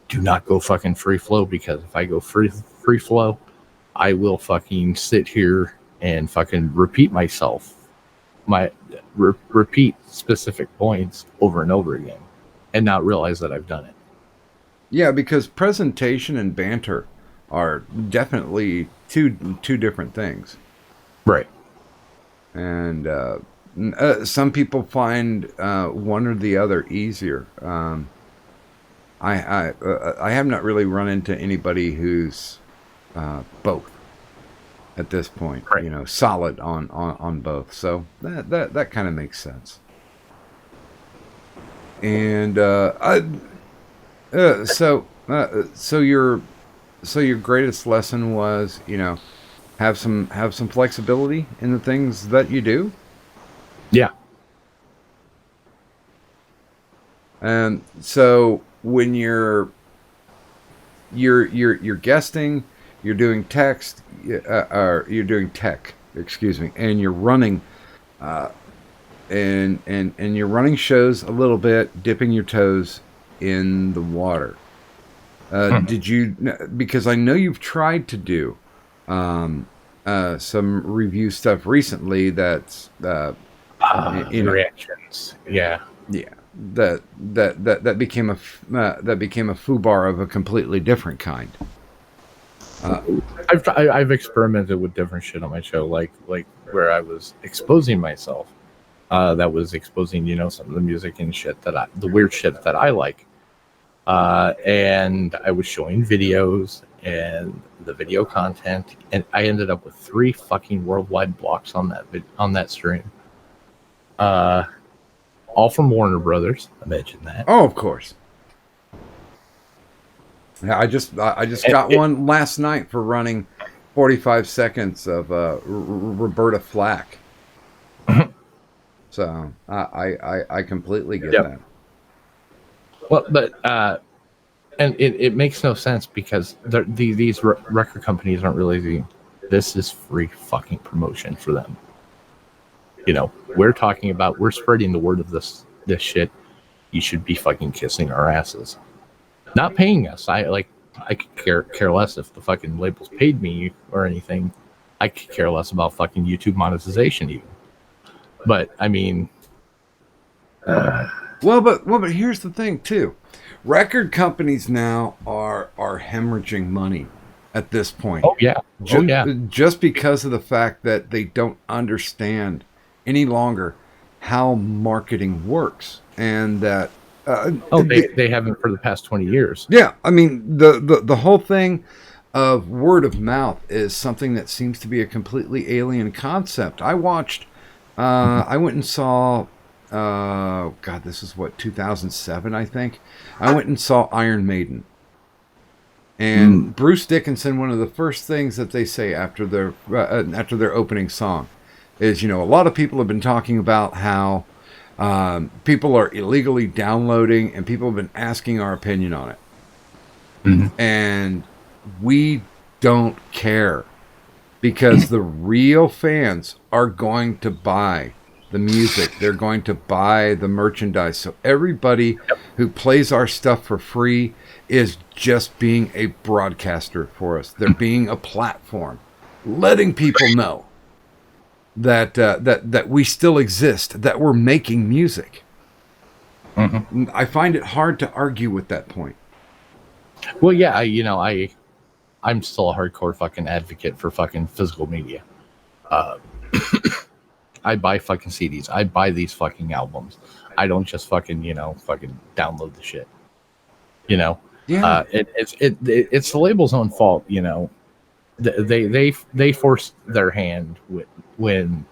do not go fucking free flow, because if I go free flow, I will fucking sit here and fucking repeat myself, repeat specific points over and over again, and not realize that I've done it. Yeah, because presentation and banter are definitely two different things. Right. And some people find one or the other easier. I have not really run into anybody who's both at this point. Right. Solid on both. So that kind of makes sense. And so your greatest lesson was, have some flexibility in the things that you do. Yeah. And so when you're guesting, you're doing text, or you're doing tech, and you're running, and you're running shows a little bit, dipping your toes in the water. Did you? Because I know you've tried to do some review stuff recently. That's reactions. Yeah. Yeah. that became a foobar of a completely different kind. I've experimented with different shit on my show, like where I was exposing myself. That was exposing, some of the music and shit the weird shit that I like. And I was showing videos and the video content, and I ended up with 3 fucking worldwide blocks on that stream. All from Warner Brothers. Imagine that. Oh, of course. Yeah, I just got one last night for running 45 seconds of Roberta Flack. So I completely get that. Well, but and it makes no sense because these record companies aren't realizing this is free fucking promotion for them. We're spreading the word of this shit. You should be fucking kissing our asses, not paying us. I could care less if the fucking labels paid me or anything. I could care less about fucking YouTube monetization even. But I mean, but here's the thing too. Record companies now are hemorrhaging money at this point. Oh yeah. Just because of the fact that they don't understand any longer how marketing works, and that they haven't for the past 20 years. Yeah, I mean the whole thing of word of mouth is something that seems to be a completely alien concept. I watched I went and saw this is 2007, I think. I went and saw Iron Maiden. And Bruce Dickinson, one of the first things that they say after their opening song is, a lot of people have been talking about how people are illegally downloading, and people have been asking our opinion on it. Mm-hmm. And we don't care, because the real fans are going to buy the music. They're going to buy the merchandise. So everybody who plays our stuff for free is just being a broadcaster for us. They're being a platform, letting people know that we still exist, that we're making music. Mm-hmm. I find it hard to argue with that point. Well, yeah, I'm still a hardcore fucking advocate for fucking physical media. I buy fucking CDs. I buy these fucking albums. I don't just fucking fucking download the shit. Yeah. It's the label's own fault. They forced their hand when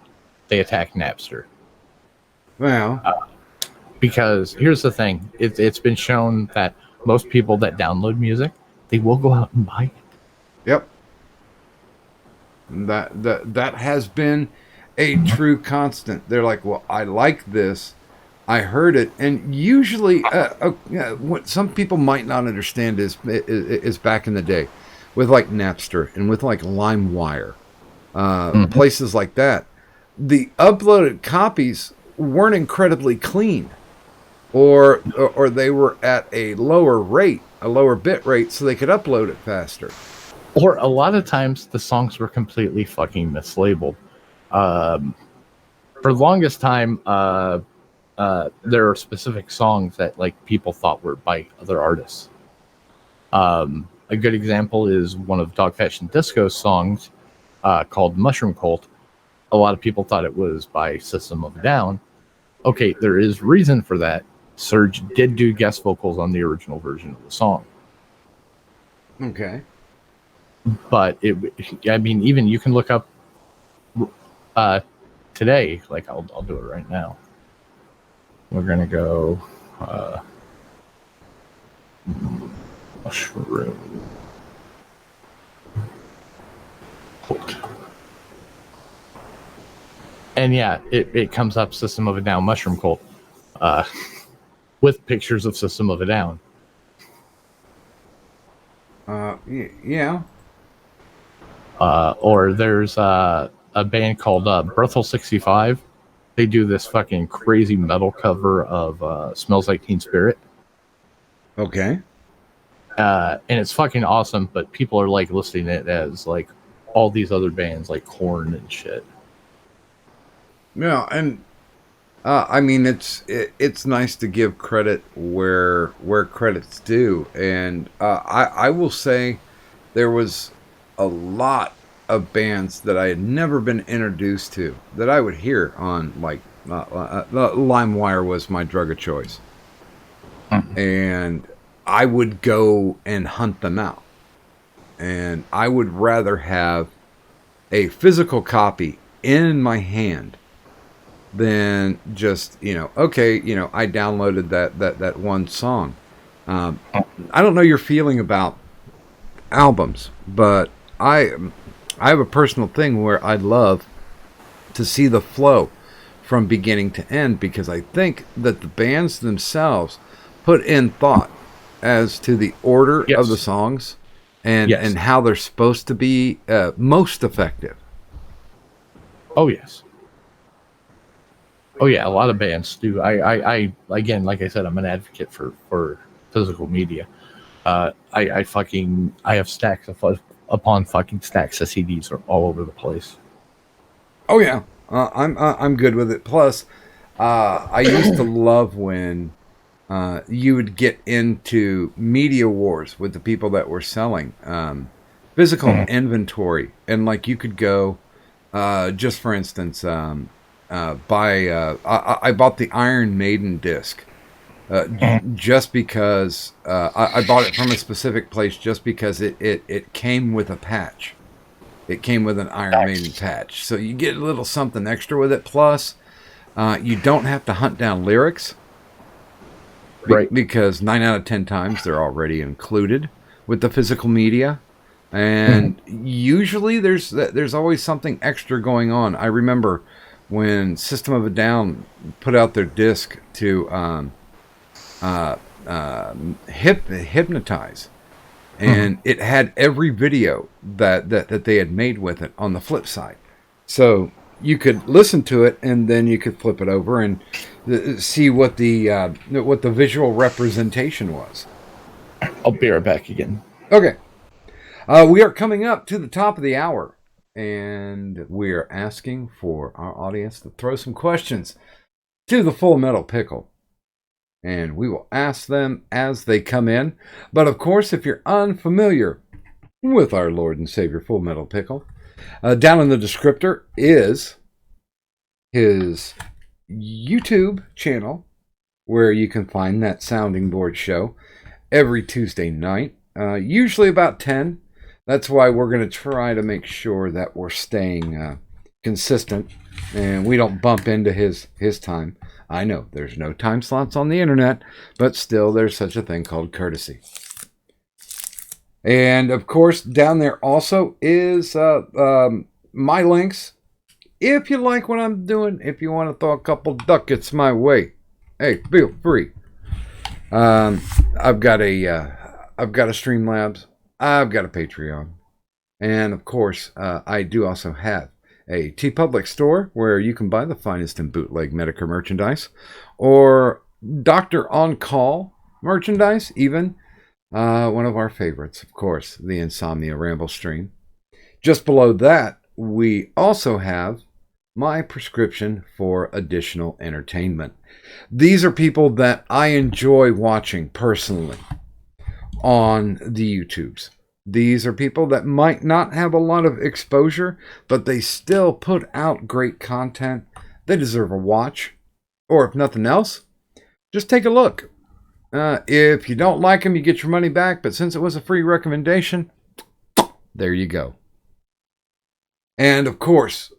they attacked Napster. Well, because here's the thing: it's been shown that most people that download music, they will go out and buy it. Yep. That has been a true constant. They're like, well, I like this, I heard it, and usually, what some people might not understand is back in the day, with like Napster and with like LimeWire, places like that, the uploaded copies weren't incredibly clean, or they were at a lower bit rate, so they could upload it faster. Or a lot of times the songs were completely fucking mislabeled. For the longest time, there are specific songs that like people thought were by other artists. A good example is one of Dog Fashion Disco's songs called Mushroom Cult. A lot of people thought it was by System of a Down. Okay, there is reason for that. Serge did do guest vocals on the original version of the song. Okay. But even you can look up today. Like I'll do it right now. We're gonna go Mushroom Cult. And yeah, it comes up System of a Down Mushroom Cult with pictures of System of a Down. Yeah. Or there's a band called Berthel 65. They do this fucking crazy metal cover of Smells Like Teen Spirit. Okay. And it's fucking awesome, but people are like listing it as like all these other bands like Korn and shit. Yeah, and I mean, it's nice to give credit where credit's due, and I will say there was a lot of bands that I had never been introduced to that I would hear on like LimeWire was my drug of choice, and I would go and hunt them out, and I would rather have a physical copy in my hand than just, okay, I downloaded that one song. I don't know your feeling about albums, but I have a personal thing where I love to see the flow from beginning to end, because I think that the bands themselves put in thought as to the order of the songs and how they're supposed to be most effective. Oh yes. Oh yeah, a lot of bands do. I again, like I said, I'm an advocate for physical media. I have stacks upon fucking stacks of CDs are all over the place. Oh yeah, I'm good with it. Plus, I used to love when you would get into media wars with the people that were selling physical inventory, and like you could go, just for instance, buy. I bought the Iron Maiden disc. Just because I bought it from a specific place, just because it came with a patch. It came with an Iron Maiden patch. So you get a little something extra with it. Plus, you don't have to hunt down lyrics. Right. Because 9 out of 10 times they're already included with the physical media. And usually there's always something extra going on. I remember when System of a Down put out their disc to Hypnotize, and it had every video that they had made with it on the flip side, so you could listen to it and then you could flip it over and see what the visual representation was. I'll be right back again. Okay, we are coming up to the top of the hour, and we are asking for our audience to throw some questions to the Full Metal Pickle. And we will ask them as they come in. But of course, if you're unfamiliar with our Lord and Savior Full Metal Pickle, down in the descriptor is his YouTube channel, where you can find that sounding board show every Tuesday night, usually about 10. That's why we're going to try to make sure that we're staying consistent and we don't bump into his time. I know there's no time slots on the internet, but still there's such a thing called courtesy. And of course, down there also is my links. If you like what I'm doing, if you want to throw a couple ducats my way, hey, feel free. I've got a Streamlabs, I've got a Patreon, and of course, I do also have a TeePublic store where you can buy the finest in bootleg Medicare merchandise, or Doctor On Call merchandise, even one of our favorites, of course, the Insomnia Ramble stream. Just below that, we also have my prescription for additional entertainment. These are people that I enjoy watching personally on the YouTubes. These are people that might not have a lot of exposure, but they still put out great content. They deserve a watch. Or if nothing else, just take a look. If you don't like them, you get your money back. But since it was a free recommendation, there you go. And of course,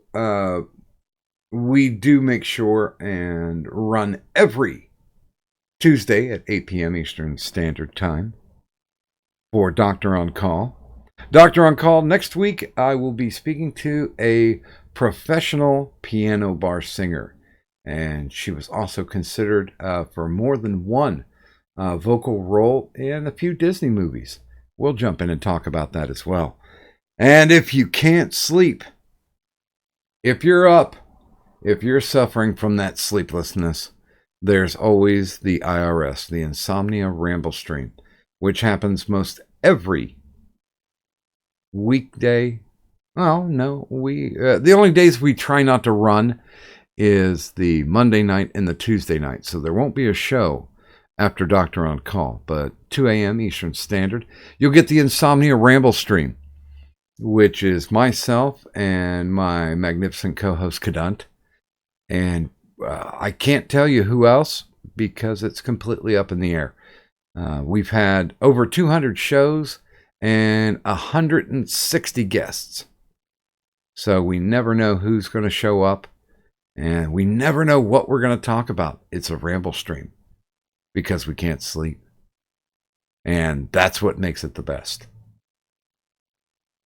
we do make sure and run every Tuesday at 8 p.m. Eastern Standard Time for Doctor On Call. Doctor On Call, next week I will be speaking to a professional piano bar singer. And she was also considered for more than one vocal role in a few Disney movies. We'll jump in and talk about that as well. And if you can't sleep, if you're up, if you're suffering from that sleeplessness, there's always the IRS, the Insomnia Ramble stream, which happens most every weekday. Oh, no, the only days we try not to run is the Monday night and the Tuesday night. So there won't be a show after Doctor on Call, but 2 a.m. Eastern Standard. You'll get the Insomnia Ramble stream, which is myself and my magnificent co-host Kadunt. And I can't tell you who else because it's completely up in the air. We've had over 200 shows and 160 guests. So we never know who's going to show up, and we never know what we're going to talk about. It's a ramble stream because we can't sleep. And that's what makes it the best.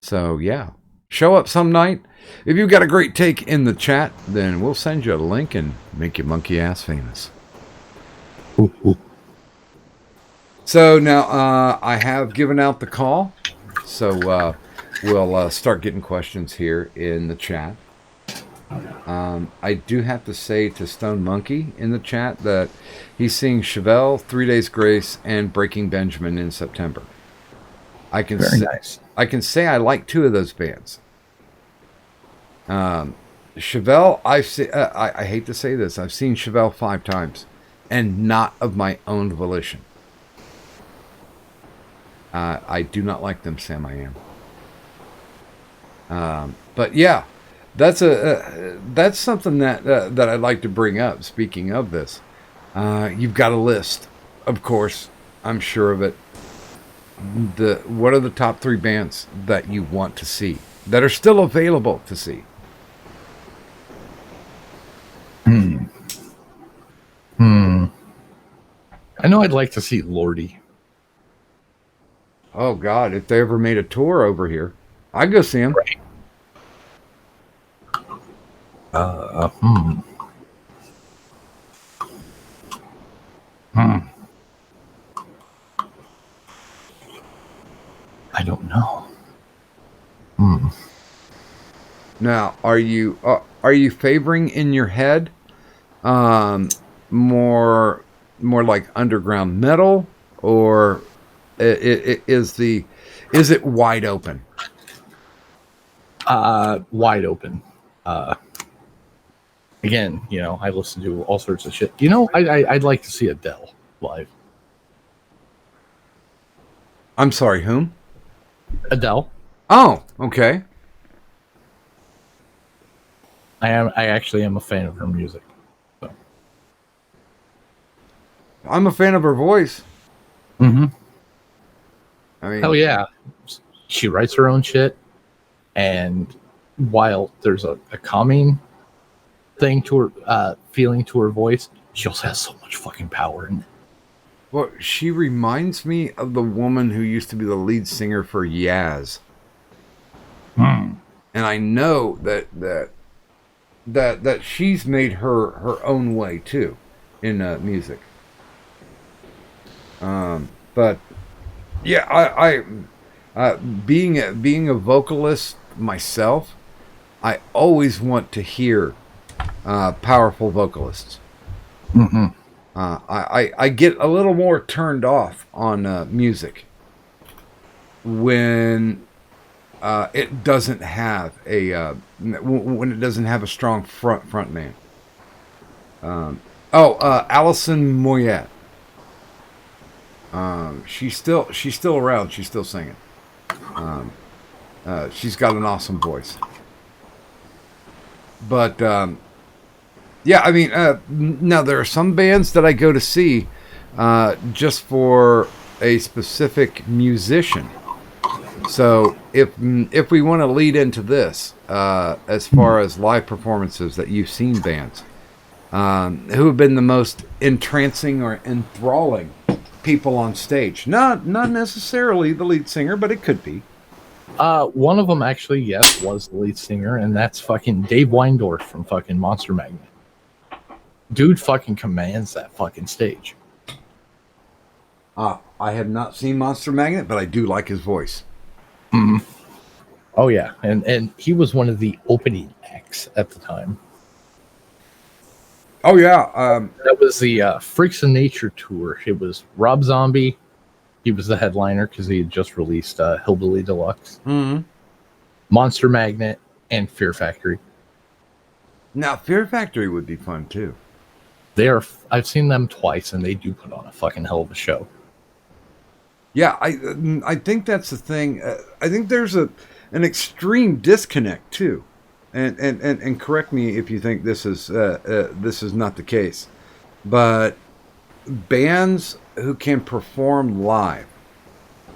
So yeah, show up some night. If you've got a great take in the chat, then we'll send you a link and make you monkey ass famous. Ooh, ooh. So now I have given out the call. So we'll start getting questions here in the chat. I do have to say to Stone Monkey in the chat that he's seeing Chevelle, 3 Days Grace, and Breaking Benjamin in September. I can Nice. I can say I like 2 of those bands. Chevelle, I hate to say this, I've seen Chevelle 5 times, and not of my own volition. I do not like them, Sam. I am. But yeah, that's something that I'd like to bring up. Speaking of this, you've got a list, of course. I'm sure of it. What are the top 3 bands that you want to see that are still available to see? I know I'd like to see Lordy. Oh God, if they ever made a tour over here, I'd go see them. Right. I don't know. Now, are you favoring in your head more like underground metal, or is it wide open? Wide open. Again, I listen to all sorts of shit. I'd like to see Adele live. I'm sorry, whom? Adele. Oh, okay. I actually am a fan of her music. So. I'm a fan of her voice. Mm-hmm. I mean, Hell yeah. She writes her own shit, and while there's a calming thing to her, feeling to her voice, she also has so much fucking power in it. well, she reminds me of the woman who used to be the lead singer for Yaz. And I know that she's made her own way too in music. But yeah, I being a vocalist myself, I always want to hear powerful vocalists. Mm-hmm. I get a little more turned off on music when it doesn't have when it doesn't have a strong front man. Alison Moyet. She's still around. She's still singing. She's got an awesome voice. But yeah, I mean, now there are some bands that I go to see just for a specific musician. So if we want to lead into this, as far as live performances that you've seen bands, who have been the most entrancing or enthralling people on stage? Not necessarily the lead singer, but it could be. One of them actually, yes, was the lead singer, and that's fucking Dave Weindorf from fucking Monster Magnet. Dude fucking commands that fucking stage. I have not seen Monster Magnet, but I do like his voice. Mm-hmm. Oh yeah, and he was one of the opening acts at the time. Oh yeah, that was the Freaks of Nature tour. It was Rob Zombie. He was the headliner because he had just released Hillbilly Deluxe, mm-hmm. Monster Magnet, and Fear Factory. Now, Fear Factory would be fun too. I've seen them twice, and they do put on a fucking hell of a show. Yeah, I think that's the thing. I think there's an extreme disconnect too, and correct me if you think this is not the case, but bands who can perform live,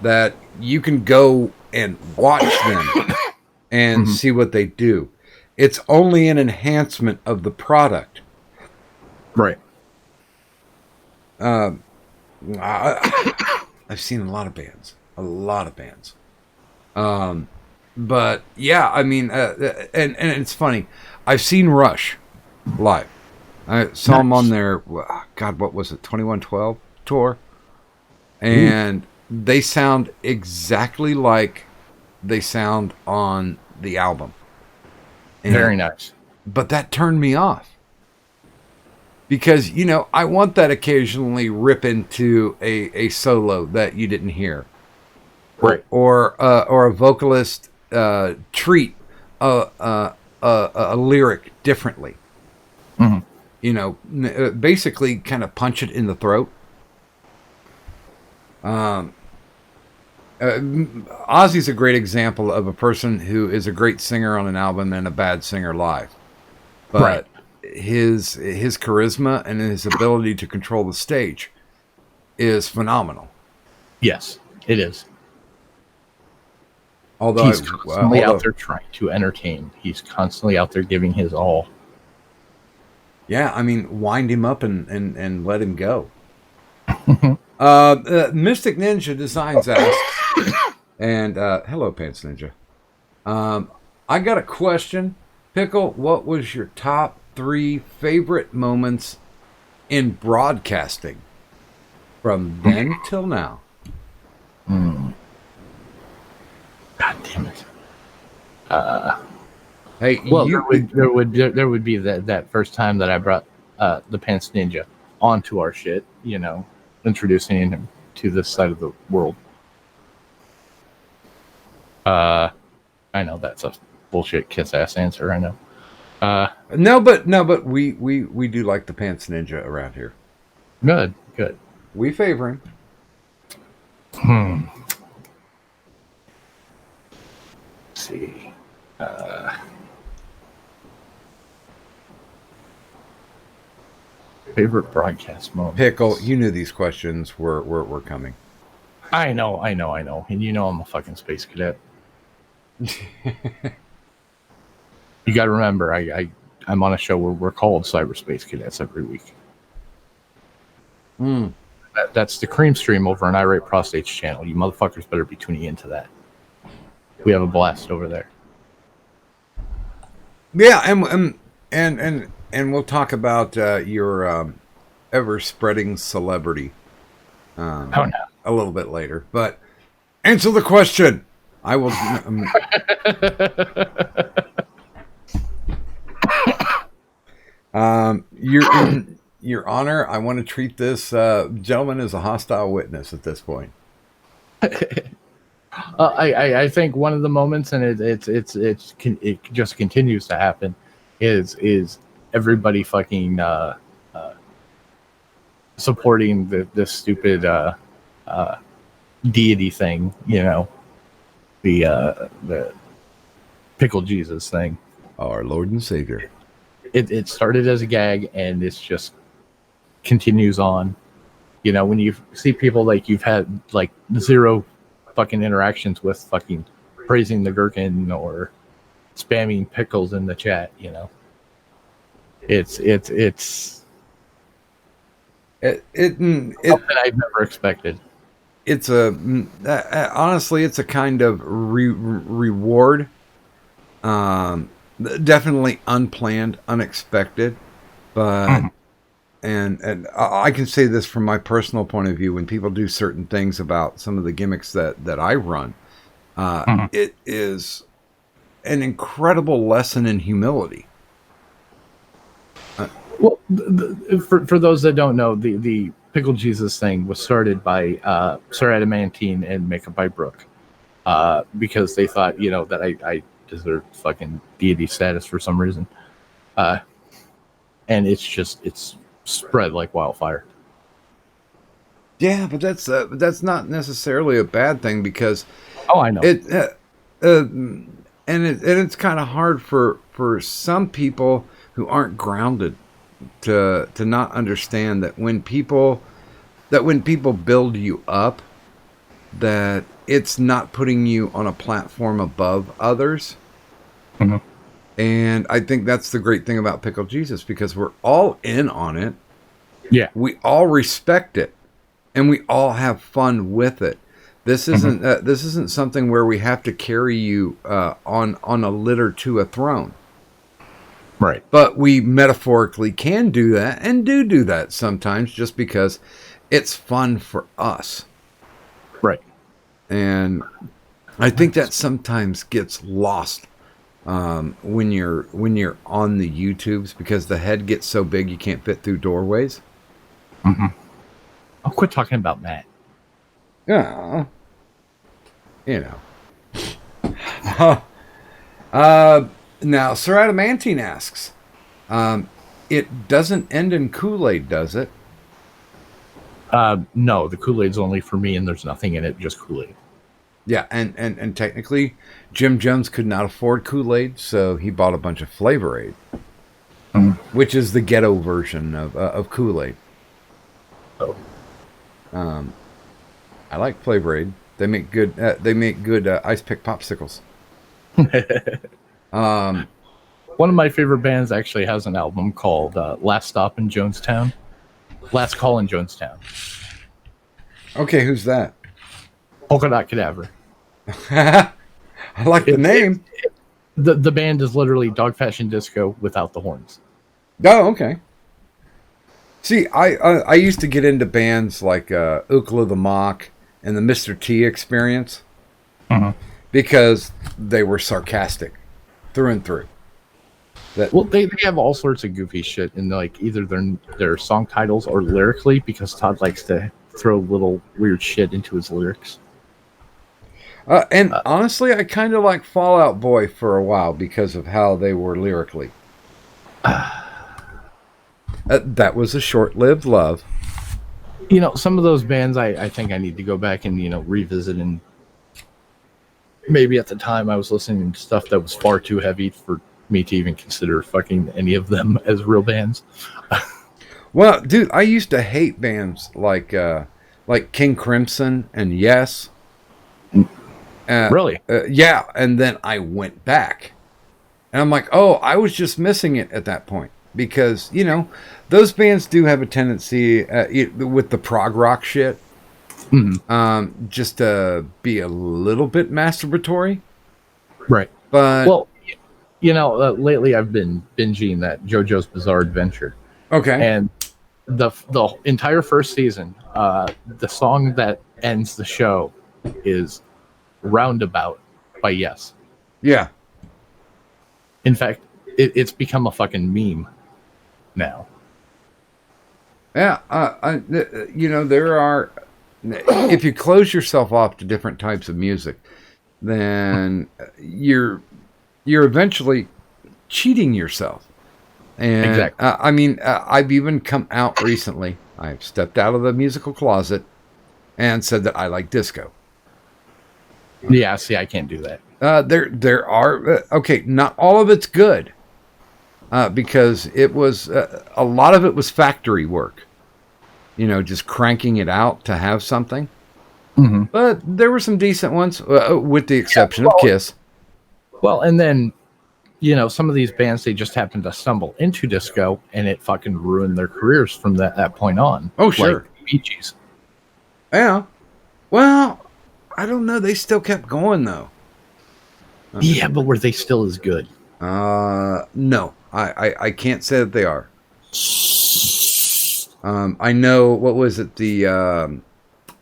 that you can go and watch them and see what they do. It's only an enhancement of the product. Right. I've seen a lot of bands. But yeah, I mean, and it's funny. I've seen Rush live. I saw them on their, God, what was it, 2112 tour? And they sound exactly like they sound on the album. And, very nice. But that turned me off. Because, you know, I want that occasionally rip into a solo that you didn't hear. Right. Or a vocalist treat a lyric differently. Mm-hmm. You know, basically kind of punch it in the throat. Ozzy's a great example of a person who is a great singer on an album and a bad singer live. But right. his charisma and his ability to control the stage is phenomenal. Yes, it is. Although he's constantly out there trying to entertain. He's constantly out there giving his all. Yeah, I mean, wind him up and let him go. Mystic Ninja Designs asks, and hello, Pants Ninja. I got a question. Pickle, what was your top 3 favorite moments in broadcasting from then till now? God damn it. Hey, well, there would be that first time that I brought the Pants Ninja onto our shit, you know, introducing him to this side of the world. I know that's a bullshit kiss ass answer, I know. No, but we do like the Pants Ninja around here. Good. We favor him. Let's see. Favorite broadcast moment. Pickle, you knew these questions were coming. I know. And you know I'm a fucking space cadet. You got to remember, I'm on a show where we're called Cyberspace Cadets every week. That's the Cream Stream over on Irate Prostate's channel. You motherfuckers better be tuning into that. We have a blast over there. Yeah, and we'll talk about your ever-spreading celebrity a little bit later. But answer the question. I will. Your Honor, I want to treat this gentleman as a hostile witness at this point. I think one of the moments, and it just continues to happen, is everybody fucking supporting this stupid deity thing, you know, the Pickle Jesus thing. Our Lord and Savior. It started as a gag, and it's just continues on. You know, when you see people like you've had like 0 fucking interactions with, fucking praising the Gherkin or spamming pickles in the chat, you know, it's something I've never expected. It's honestly, it's a kind of reward. Definitely unplanned, unexpected, but and I can say this from my personal point of view. When people do certain things about some of the gimmicks that I run, it is an incredible lesson in humility. Well, for those that don't know, the Pickle Jesus thing was started by Sir Adamantine and Makeup by Brooke, because they thought, you know, that I deserved fucking deity status for some reason. and it's spread like wildfire. Yeah, but that's not necessarily a bad thing because Oh, I know. It's kind of hard for some people who aren't grounded to not understand that when people build you up, that it's not putting you on a platform above others. Mm-hmm. And I think that's the great thing about Pickle Jesus, because we're all in on it. Yeah. We all respect it, and we all have fun with it. This isn't something where we have to carry you on a litter to a throne. Right. But we metaphorically can do that, and do that sometimes, just because it's fun for us. Right. And I think that sometimes gets lost when you're on the YouTubes, because the head gets so big you can't fit through doorways. Mm-hmm. I'll quit talking about Matt. Yeah, you know. Now, Sir Adamantine asks, it doesn't end in Kool-Aid, does it? No, the Kool-Aid's only for me, and there's nothing in it, just Kool-Aid. Yeah, and technically, Jim Jones could not afford Kool-Aid, so he bought a bunch of Flavor Aid, which is the ghetto version of Kool-Aid. Oh. I like Flavor Aid. They make good. Ice pick popsicles. One of my favorite bands actually has an album called Last Stop in Jonestown. Last Call in Jonestown. Okay, who's that? Polka Dot Cadaver. I like the name. The band is literally Dog Fashion Disco without the horns. Oh, okay. See, I used to get into bands like Ukla the Mock and the Mr. T Experience because they were sarcastic through and through. Well, they have all sorts of goofy shit in like either their song titles or lyrically, because Todd likes to throw little weird shit into his lyrics. And honestly, I kind of like Fall Out Boy for a while because of how they were lyrically. That was a short-lived love. You know, some of those bands I think I need to go back and, revisit, and maybe at the time I was listening to stuff that was far too heavy for me to even consider fucking any of them as real bands. Well, dude, I used to hate bands like King Crimson and Yes. Really? Yeah, and then I went back. And I'm like, oh, I was just missing it at that point. Because, those bands do have a tendency with the prog rock shit just to be a little bit masturbatory. Right. But well, lately I've been binging that JoJo's Bizarre Adventure. Okay. And the entire first season, the song that ends the show is Roundabout by Yes. Yeah. In fact, it's become a fucking meme now. Yeah. There are, if you close yourself off to different types of music, then you're eventually cheating yourself. And exactly. I've even come out recently. I've stepped out of the musical closet and said that I like disco. Yeah, see, I can't do that. There are not all of it's good, because it was a lot of it was factory work. Just cranking it out to have something. Mm-hmm. But there were some decent ones, with the exception of Kiss. Well, and then some of these bands, they just happened to stumble into disco, and it fucking ruined their careers from that point on. Oh, sure. Like Bee Gees. Yeah. Well, I don't know. They still kept going, though. Yeah, but were they still as good? No. I can't say that they are. I know, what was it, the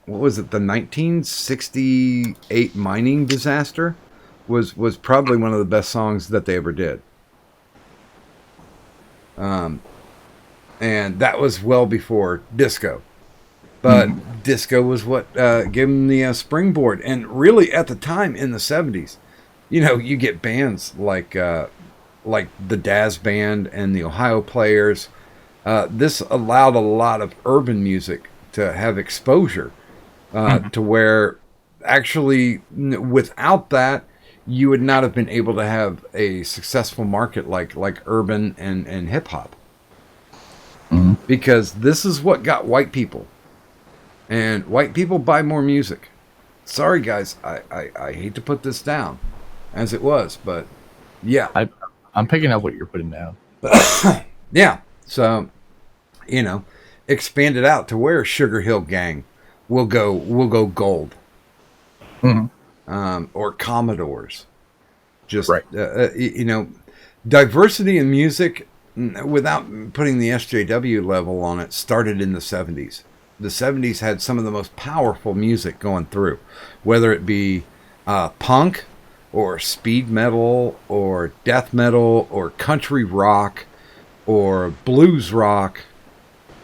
1968 mining disaster was probably one of the best songs that they ever did. And that was well before disco. But disco was what gave them the springboard. And really, at the time, in the 70s, you get bands like the Daz Band and the Ohio Players, This allowed a lot of urban music to have exposure to where actually without that, you would not have been able to have a successful market like urban and hip hop. Because this is what got white people. And white people buy more music. Sorry, guys. I hate to put this down as it was, but yeah. I'm picking up what you're putting down. Yeah. So, expand it out to where Sugar Hill Gang will go gold. Or Commodores. Just, right. Diversity in music, without putting the SJW level on it, started in the 70s. The 70s had some of the most powerful music going through, whether it be punk or speed metal or death metal or country rock or blues rock.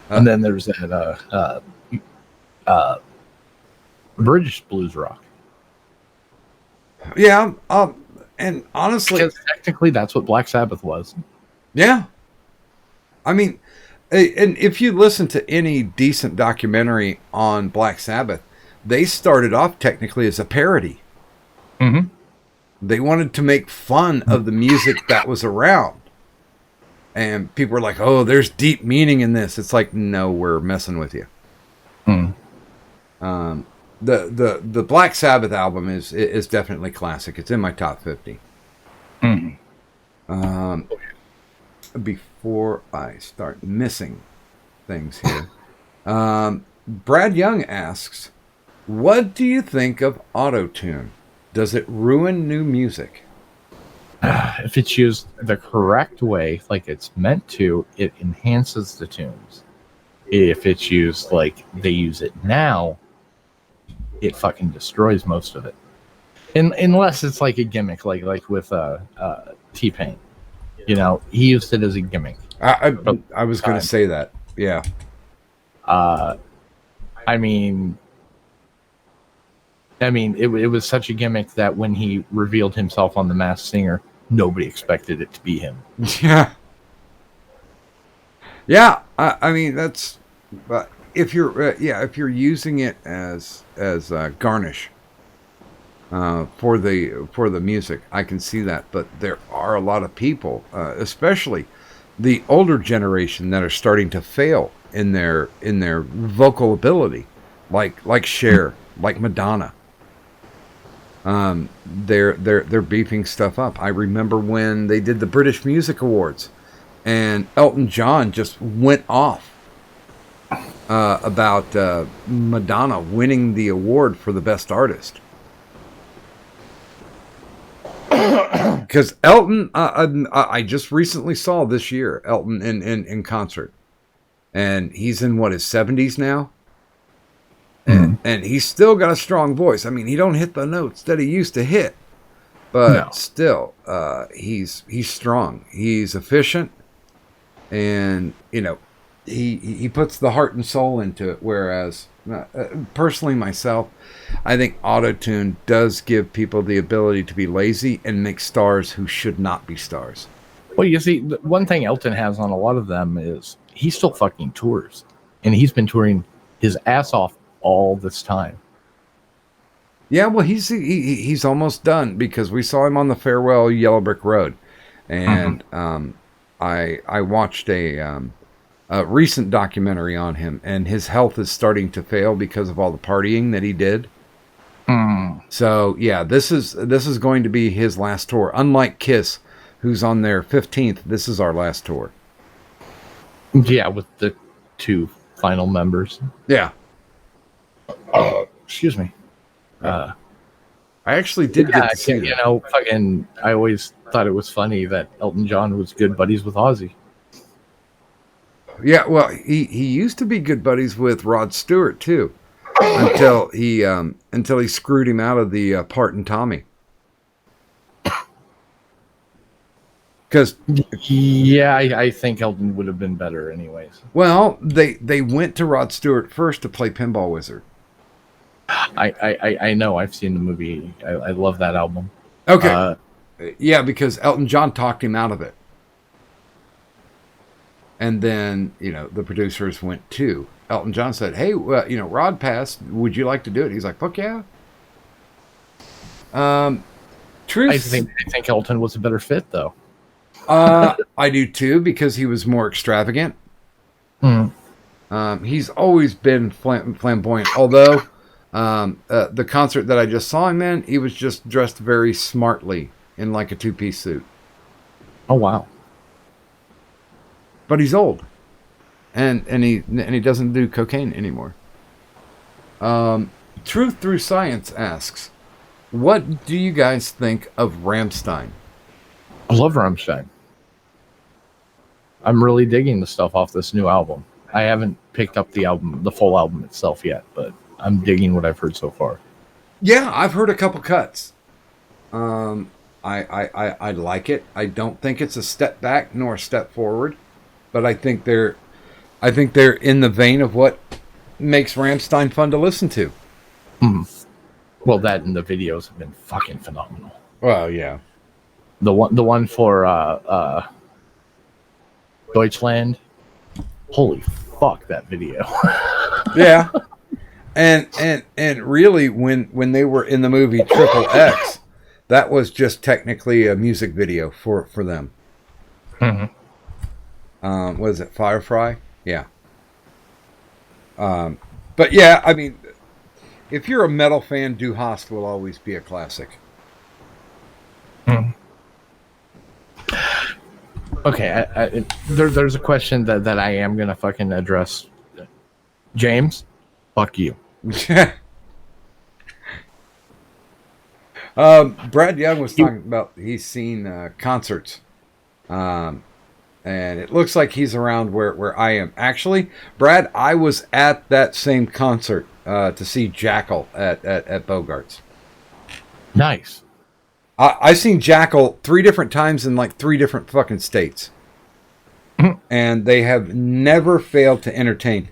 And then there's that British blues rock. Yeah, and honestly, because technically that's what Black Sabbath was. Yeah. I mean, and if you listen to any decent documentary on Black Sabbath, they started off technically as a parody. They wanted to make fun of the music that was around. And people were like, oh, there's deep meaning in this. It's like, no, we're messing with you. The Black Sabbath album is definitely classic. It's in my top 50. Before I start missing things here, Brad Young asks, what do you think of auto-tune? Does it ruin new music? If it's used the correct way, like it's meant to, it enhances the tunes. If it's used like they use it now, it fucking destroys most of it. Unless it's like a gimmick, like with T-Pain. He used it as a gimmick. I was going to say that. Yeah. I mean, it was such a gimmick that when he revealed himself on The Masked Singer, nobody expected it to be him. Yeah. Yeah. I mean, that's. But if you're using it as garnish for the music, I can see that. But there are a lot of people, especially the older generation, that are starting to fail in their vocal ability, like Cher, like Madonna. They're beefing stuff up. I remember when they did the British Music Awards, and Elton John just went off about Madonna winning the award for the best artist. Because Elton, I just recently saw this year Elton in concert, and he's in his 70s now. And he's still got a strong voice. I mean, he don't hit the notes that he used to hit, but still, he's strong. He's efficient, and he puts the heart and soul into it. Whereas, personally, myself, I think auto-tune does give people the ability to be lazy and make stars who should not be stars. Well, you see, the one thing Elton has on a lot of them is he still fucking tours, and he's been touring his ass off all this time. Yeah, well, he's almost done, because we saw him on the Farewell Yellow Brick Road, and I watched a recent documentary on him, and his health is starting to fail because of all the partying that he did. So yeah, this is going to be his last tour. Unlike Kiss, who's on their 15th, this is our last tour. Yeah, with the two final members. Yeah. Excuse me. I actually did get to see that. I always thought it was funny that Elton John was good buddies with Ozzy. Yeah, well, he used to be good buddies with Rod Stewart too, until he screwed him out of the part in Tommy. Because I think Elton would have been better anyways. Well, they went to Rod Stewart first to play Pinball Wizard. I know. I've seen the movie. I love that album. Okay. Yeah, because Elton John talked him out of it. And then, the producers went to Elton John, said, hey, Rod passed. Would you like to do it? He's like, fuck yeah. Truth. I think Elton was a better fit, though. I do too, because he was more extravagant. He's always been flamboyant. Although, the concert that I just saw him in, he was just dressed very smartly in like a 2-piece suit. Oh, wow. But he's old, and he doesn't do cocaine anymore. Truth Through Science asks, what do you guys think of Rammstein? I love Rammstein. I'm really digging the stuff off this new album. I haven't picked up the full album itself yet, but I'm digging what I've heard so far. Yeah, I've heard a couple cuts. I like it. I don't think it's a step back nor a step forward. But I think they're in the vein of what makes Rammstein fun to listen to. Well, that and the videos have been fucking phenomenal. Well, yeah. The one for Deutschland. Holy fuck, that video. Yeah. And really, when they were in the movie Triple X, that was just technically a music video for them. Mm-hmm. What is it, Firefly? Yeah. But yeah, I mean, if you're a metal fan, Du Hast will always be a classic. Okay, there's a question that I am gonna fucking address. James, fuck you. Brad Young was talking about he's seen concerts. And it looks like he's around where I am. Actually, Brad, I was at that same concert to see Jackal at Bogart's. Nice. I've seen Jackal 3 different times in like 3 different fucking states. And they have never failed to entertain.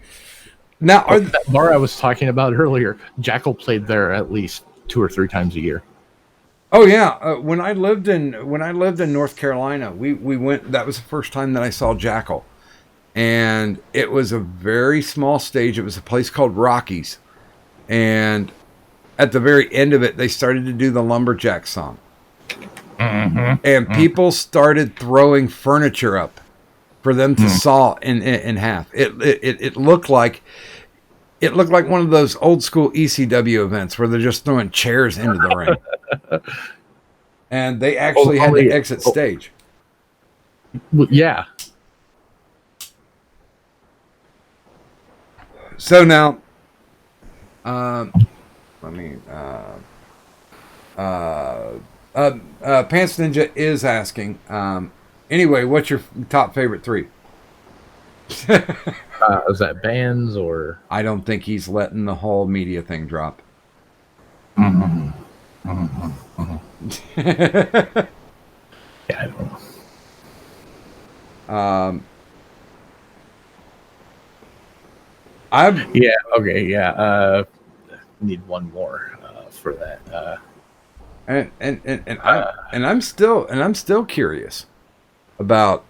Now, that bar I was talking about earlier, Jackal played there at least 2 or 3 times a year. Oh yeah, when I lived in North Carolina, we went. That was the first time that I saw Jackal, and it was a very small stage. It was a place called Rockies, and at the very end of it, they started to do the Lumberjack song, and people started throwing furniture up for them to saw in half. It looked like one of those old school ECW events where they're just throwing chairs into the ring. And they actually had to exit stage. Yeah. So now, Pants Ninja is asking, anyway, what's your top favorite 3? Is that bands or? I don't think he's letting the whole media thing drop. Yeah, I don't know. Need one more for that. I'm still curious about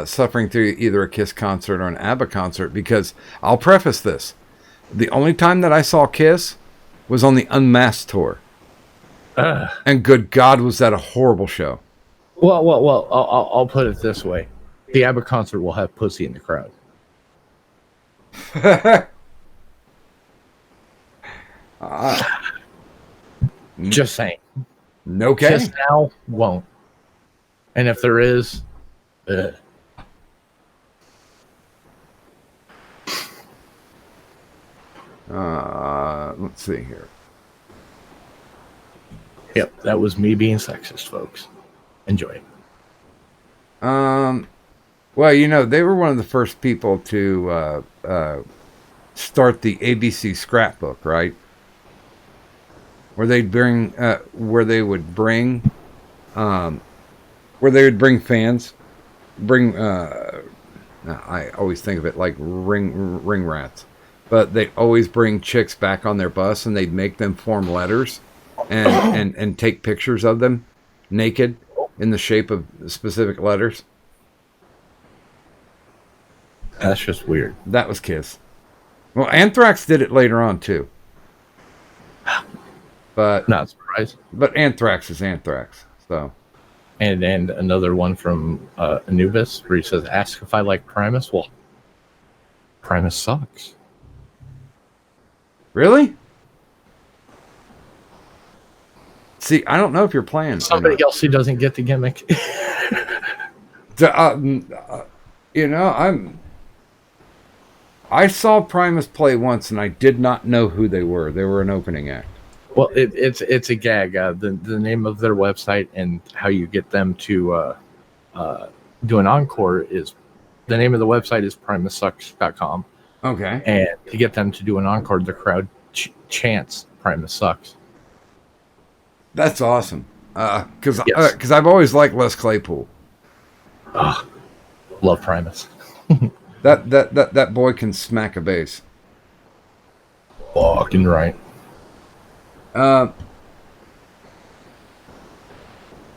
suffering through either a Kiss concert or an ABBA concert, because I'll preface this: the only time that I saw Kiss was on the Unmasked tour. And good God, was that a horrible show. Well, I'll put it this way. The ABBA concert will have pussy in the crowd. Just saying. Okay. Kiss now won't. And if there is, let's see here. Yep, that was me being sexist, folks. Enjoy. Well, they were one of the first people to start the ABC scrapbook, right? Where they would bring fans, I always think of it like ring rats, but they always bring chicks back on their bus, and they'd make them form letters and take pictures of them naked in the shape of specific letters. That's just weird. That was Kiss. Well, Anthrax did it later on too. But Not surprised. But Anthrax is Anthrax. So. And another one from Anubis where he says, "Ask if I like Primus." Well, Primus sucks. Really? See, I don't know if you're playing. Somebody else who doesn't get the gimmick. You know, I saw Primus play once, and I did not know who they were. They were an opening act. Well, it's a gag. The name of their website and how you get them to do an encore is the name of the website is primussucks.com. Okay. And to get them to do an encore, the crowd chants Primus sucks. That's awesome. Because Yes. I've always liked Les Claypool. Love Primus. That boy can smack a bass. Fucking right.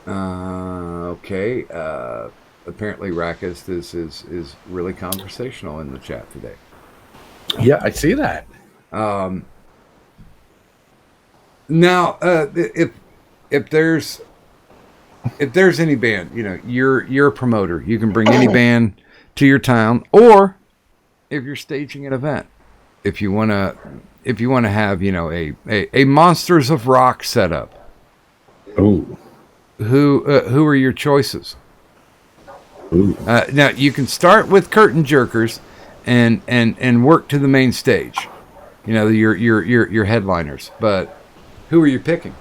Okay. Apparently, Rackist is really conversational in the chat today. Yeah, I see that. Now, if there's any band, you know, you're a promoter. You can bring any band to your town, or if you're staging an event, if you want to have, you know, a Monsters of Rock setup. Ooh. Who are your choices? Ooh. Now you can start with curtain jerkers and work to the main stage. You know, your headliners, but who are you picking?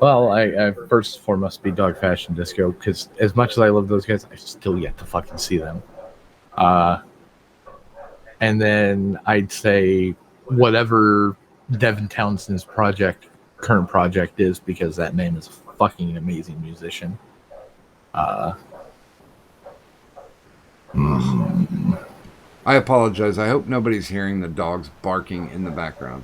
Well, I first and foremost be Dog Fashion Disco, because as much as I love those guys, I still yet to fucking see them. And then I'd say whatever Devin Townsend's current project is, because that man is a fucking amazing musician. I apologize. I hope nobody's hearing the dogs barking in the background.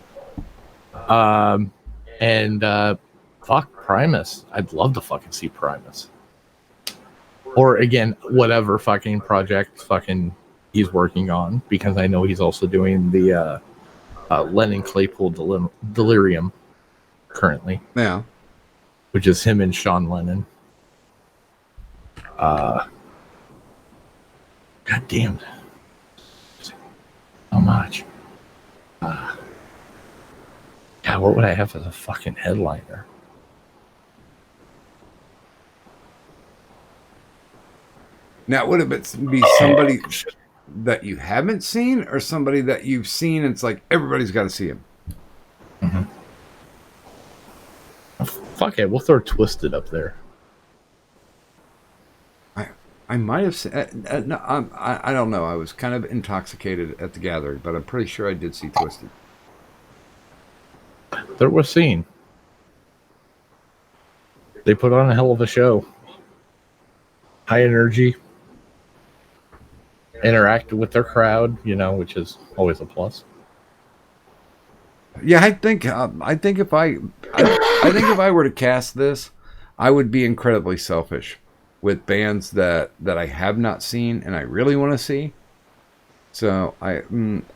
And fuck Primus. I'd love to fucking see Primus. Or again, whatever fucking project fucking he's working on, because I know he's also doing the Lennon Claypool Delirium currently. Yeah. Which is him and Sean Lennon. God damn. How much? God, what would I have as a fucking headliner? Now, would it be somebody that you haven't seen, or somebody that you've seen and it's like everybody's got to see him? Mm-hmm. Fuck it, we'll throw Twisted up there. I might have seen. No, I don't know. I was kind of intoxicated at the gathering, but I'm pretty sure I did see Twisted. There was scene. They put on a hell of a show. High energy. Interacted with their crowd, you know, which is always a plus. Yeah, I think if I think if I were to cast this, I would be incredibly selfish with bands that I have not seen and I really want to see. So I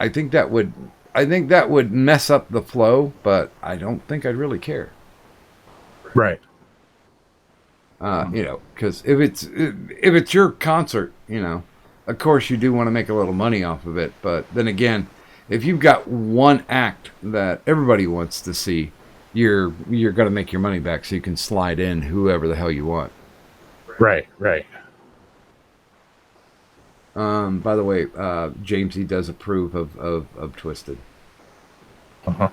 think that would mess up the flow, but I don't think I'd really care. Right. You know, because if it's your concert, you know, of course you do want to make a little money off of it. But then again, if you've got one act that everybody wants to see, you're going to make your money back, so you can slide in whoever the hell you want. Right. By the way, Jamesy does approve of Twisted. Uh-huh.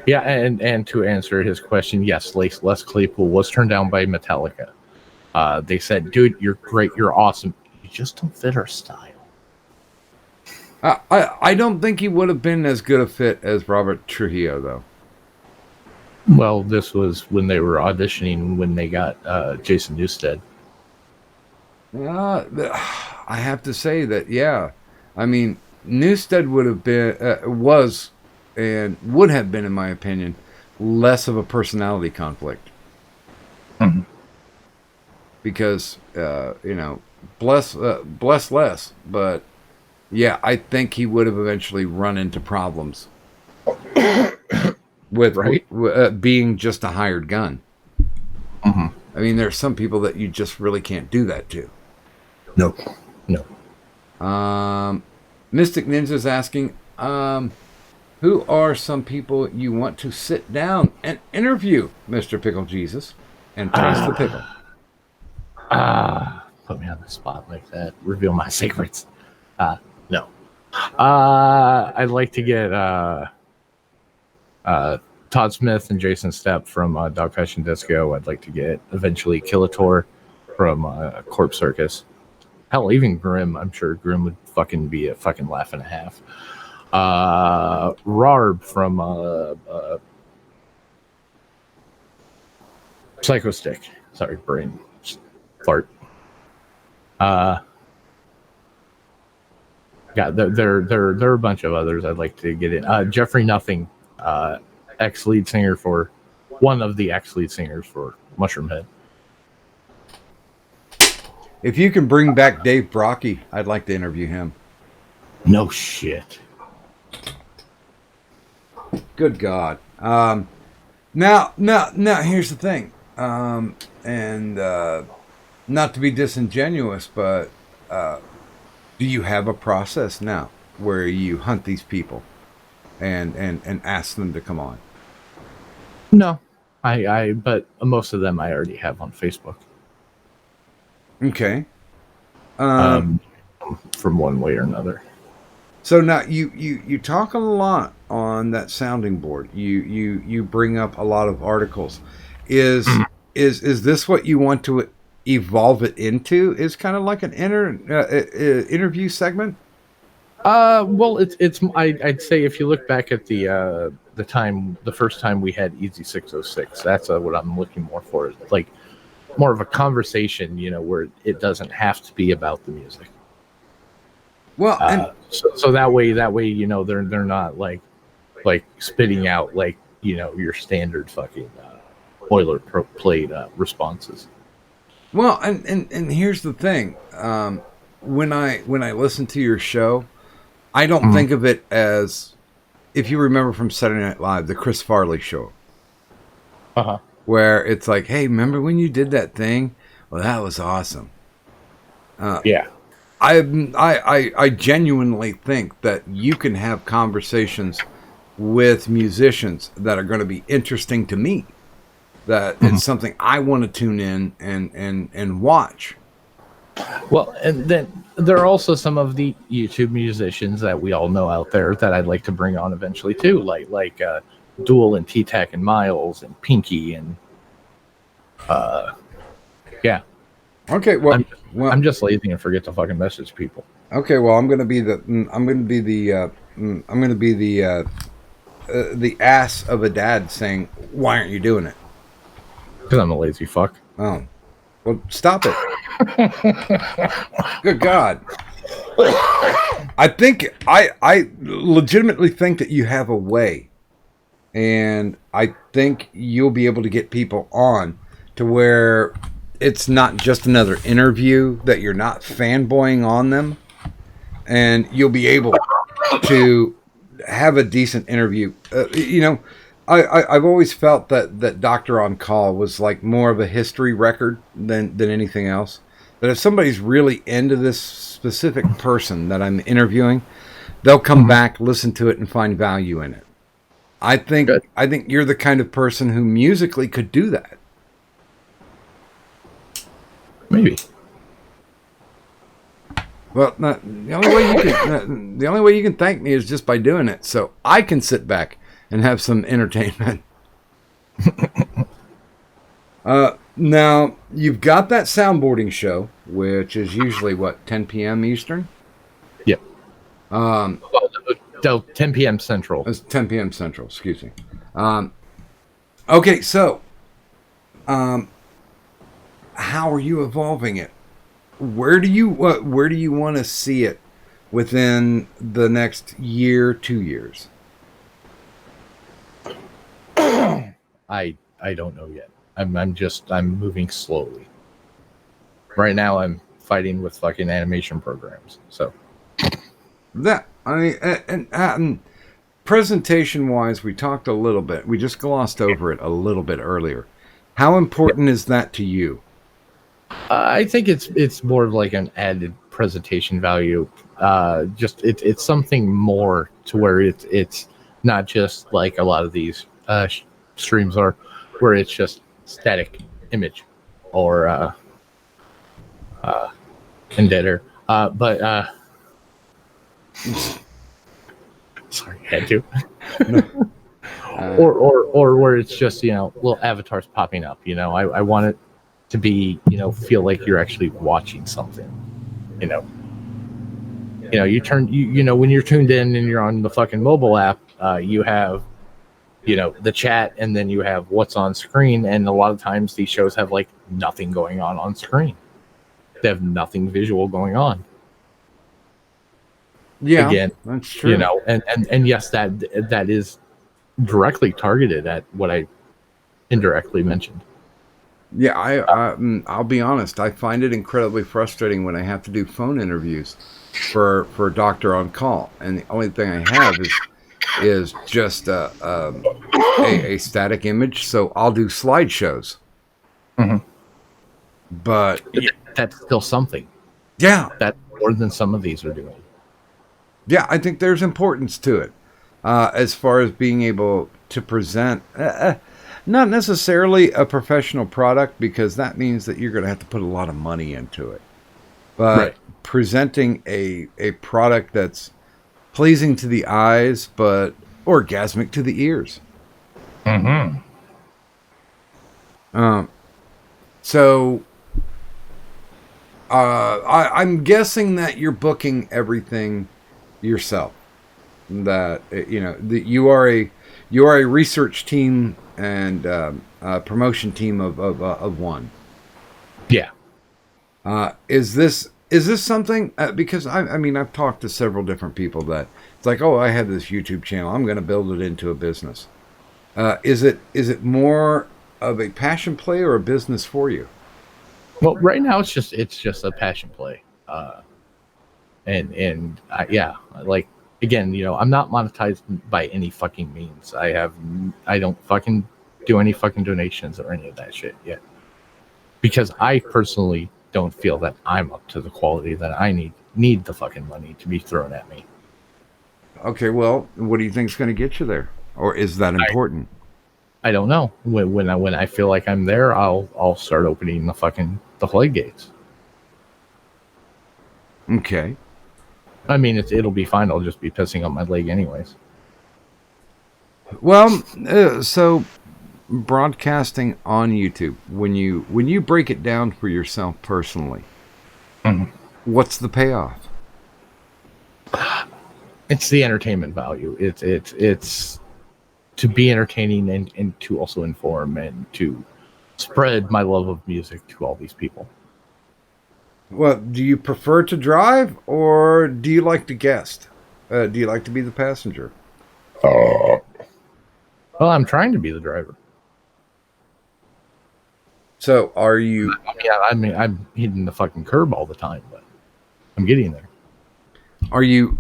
Yeah, and to answer his question, yes, Les Claypool was turned down by Metallica. They said, dude, you're great, you're awesome. You just don't fit our style. I don't think he would have been as good a fit as Robert Trujillo, though. Well, this was when they were auditioning when they got Jason Newsted. I have to say that, yeah. I mean, Newsted would have been, was, and would have been, in my opinion, less of a personality conflict. Mhm. Because, bless less. But, yeah, I think he would have eventually run into problems with Right. being just a hired gun. Mhm. I mean, there are some people that you just really can't do that to. No. Mystic Ninja's asking, who are some people you want to sit down and interview, Mr. Pickle Jesus, and taste the pickle? Put me on the spot like that. Reveal my secrets. No. I'd like to get Todd Smith and Jason Stepp from Dogfish and Disco. I'd like to get eventually Killator from Corpse Circus. Hell, even Grim. I'm sure Grim would fucking be a fucking laugh and a half. Rarb from Psycho Stick. Sorry, brain fart. Yeah, there are a bunch of others I'd like to get in. Jeffrey Nothing, ex-lead singer for one of the ex-lead singers for Mushroomhead. If you can bring back Dave Brocky, I'd like to interview him. No shit. Good God. Now, here's the thing. And not to be disingenuous, but do you have a process now where you hunt these people and ask them to come on? No, but most of them I already have on Facebook. Okay. From one way or another. So now you talk a lot on that sounding board. You bring up a lot of articles. Is this what you want to evolve it into? Is kind of like an interview segment? Well, I'd say if you look back at the first time we had Easy 606, that's what I'm looking more for. Like more of a conversation, where it doesn't have to be about the music. Well, so that way, they're not like spitting out your standard fucking boilerplate responses. Well, and here's the thing. When I listen to your show, I don't think of it as, if you remember from Saturday Night Live, the Chris Farley show. Uh-huh. Where it's like, hey, remember when you did that thing? Well, that was awesome. Yeah. I genuinely think that you can have conversations with musicians that are going to be interesting to me. That it's something I want to tune in and watch. Well, and then there are also some of the YouTube musicians that we all know out there that I'd like to bring on eventually too, like Duel and T-Tac and Miles and Pinky and yeah. Okay, well, I'm just lazy and forget to fucking message people. Okay, well, I'm gonna be the ass of a dad saying, why aren't you doing it? Because I'm a lazy fuck. Oh, well, stop it. Good God. I think I legitimately think that you have a way. And I think you'll be able to get people on to where it's not just another interview, that you're not fanboying on them. And you'll be able to have a decent interview. I've always felt that Doctor On Call was like more of a history record than anything else. But if somebody's really into this specific person that I'm interviewing, they'll come back, listen to it, and find value in it. I think you're the kind of person who musically could do that. Maybe. Well, the only way you can thank me is just by doing it, so I can sit back and have some entertainment. Now you've got that soundboarding show, which is usually 10 p.m. Eastern. Yep. 10 p.m. Central. It's 10 p.m. Central. Excuse me. Okay, so how are you evolving it? Where do you want to see it within the next year, 2 years? I I don't know yet. I'm moving slowly. Right now, I'm fighting with fucking animation programs. So That I mean, and presentation wise, we talked a little bit. We just glossed over it a little bit earlier. How important is that to you? I think it's more of like an added presentation value. Just it's something more to where it's not just like a lot of these streams are, where it's just static image or and dead air. But sorry, had to. Or where it's just little avatars popping up. I want it to be feel like you're actually watching something. When you're tuned in and you're on the fucking mobile app, you have the chat, and then you have what's on screen, and a lot of times these shows have like nothing going on screen. They have nothing visual going on. Yeah, again, that's true. And yes, that is directly targeted at what I indirectly mentioned. Yeah, I'll be honest. I find it incredibly frustrating when I have to do phone interviews for Doctor on Call, and the only thing I have is just a static image. So I'll do slideshows. Mm-hmm. But that's still something. Yeah, that's more than some of these are doing. Yeah, I think there's importance to it as far as being able to present. Not necessarily a professional product, because that means that you're going to have to put a lot of money into it. But right. Presenting a product that's pleasing to the eyes, but orgasmic to the ears. Mm-hmm. So I'm guessing that you're booking everything yourself. That that you are a research team and a promotion team of one. Yeah. Is this something? Because I mean, I've talked to several different people that it's like, oh, I have this YouTube channel, I'm going to build it into a business. Is it more of a passion play or a business for you? Well, right now it's just a passion play. Yeah, like, again, I'm not monetized by any fucking means. I don't fucking do any fucking donations or any of that shit yet, because I personally don't feel that I'm up to the quality that I need the fucking money to be thrown at me. Okay, well, what do you think is going to get you there, or is that important? I don't know. When I feel like I'm there, I'll start opening the floodgates. Okay. I mean, it'll be fine. I'll just be pissing up my leg anyways. Well, so broadcasting on YouTube, when you break it down for yourself personally, mm-hmm. What's the payoff? It's the entertainment value. It's to be entertaining and to also inform and to spread my love of music to all these people. Well, do you prefer to drive, or do you like to guest? Do you like to be the passenger? Well, I'm trying to be the driver. So, are you? I mean, I'm hitting the fucking curb all the time, but I'm getting there. Are you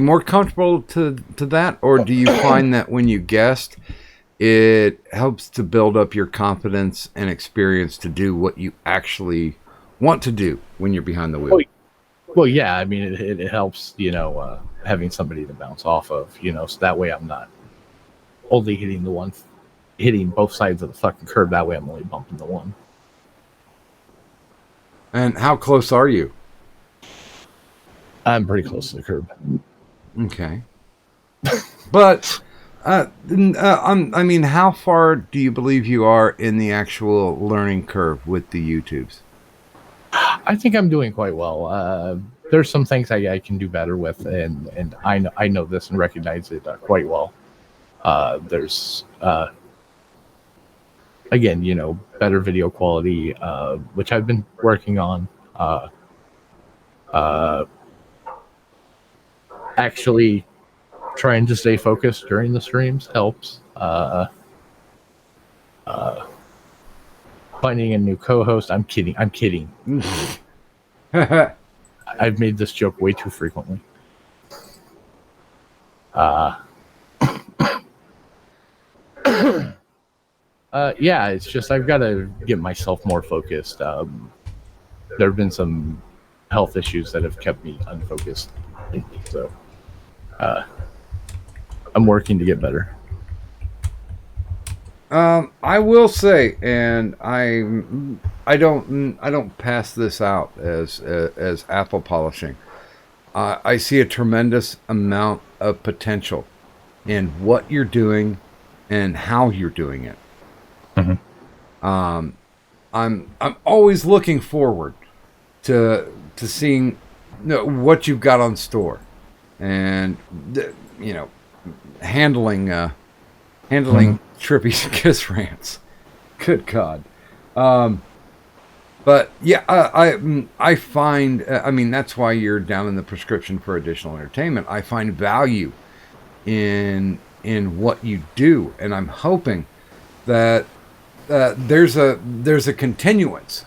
more comfortable to that, or do you find that when you guest, it helps to build up your confidence and experience to do what you actually want to do when you're behind the wheel? Well, yeah. I mean, it helps, having somebody to bounce off of, so that way I'm not only hitting both sides of the fucking curb. That way I'm only bumping the one. And how close are you? I'm pretty close to the curb. Okay. But, I mean, how far do you believe you are in the actual learning curve with the YouTubes? I think I'm doing quite well. There's some things I can do better with, and I know this and recognize it quite well. There's again, better video quality, which I've been working on. Actually trying to stay focused during the streams helps. finding a new co-host. I'm kidding. I've made this joke way too frequently. Yeah, it's just I've got to get myself more focused. There have been some health issues that have kept me unfocused lately, so I'm working to get better. I will say, and I don't pass this out as apple polishing. I see a tremendous amount of potential in what you're doing and how you're doing it. I'm always looking forward to seeing what you've got on store, and handling Trippy's kiss rants. Good God. But yeah, I find, that's why you're down in the prescription for additional entertainment. I find value in what you do, and I'm hoping that there's a continuance,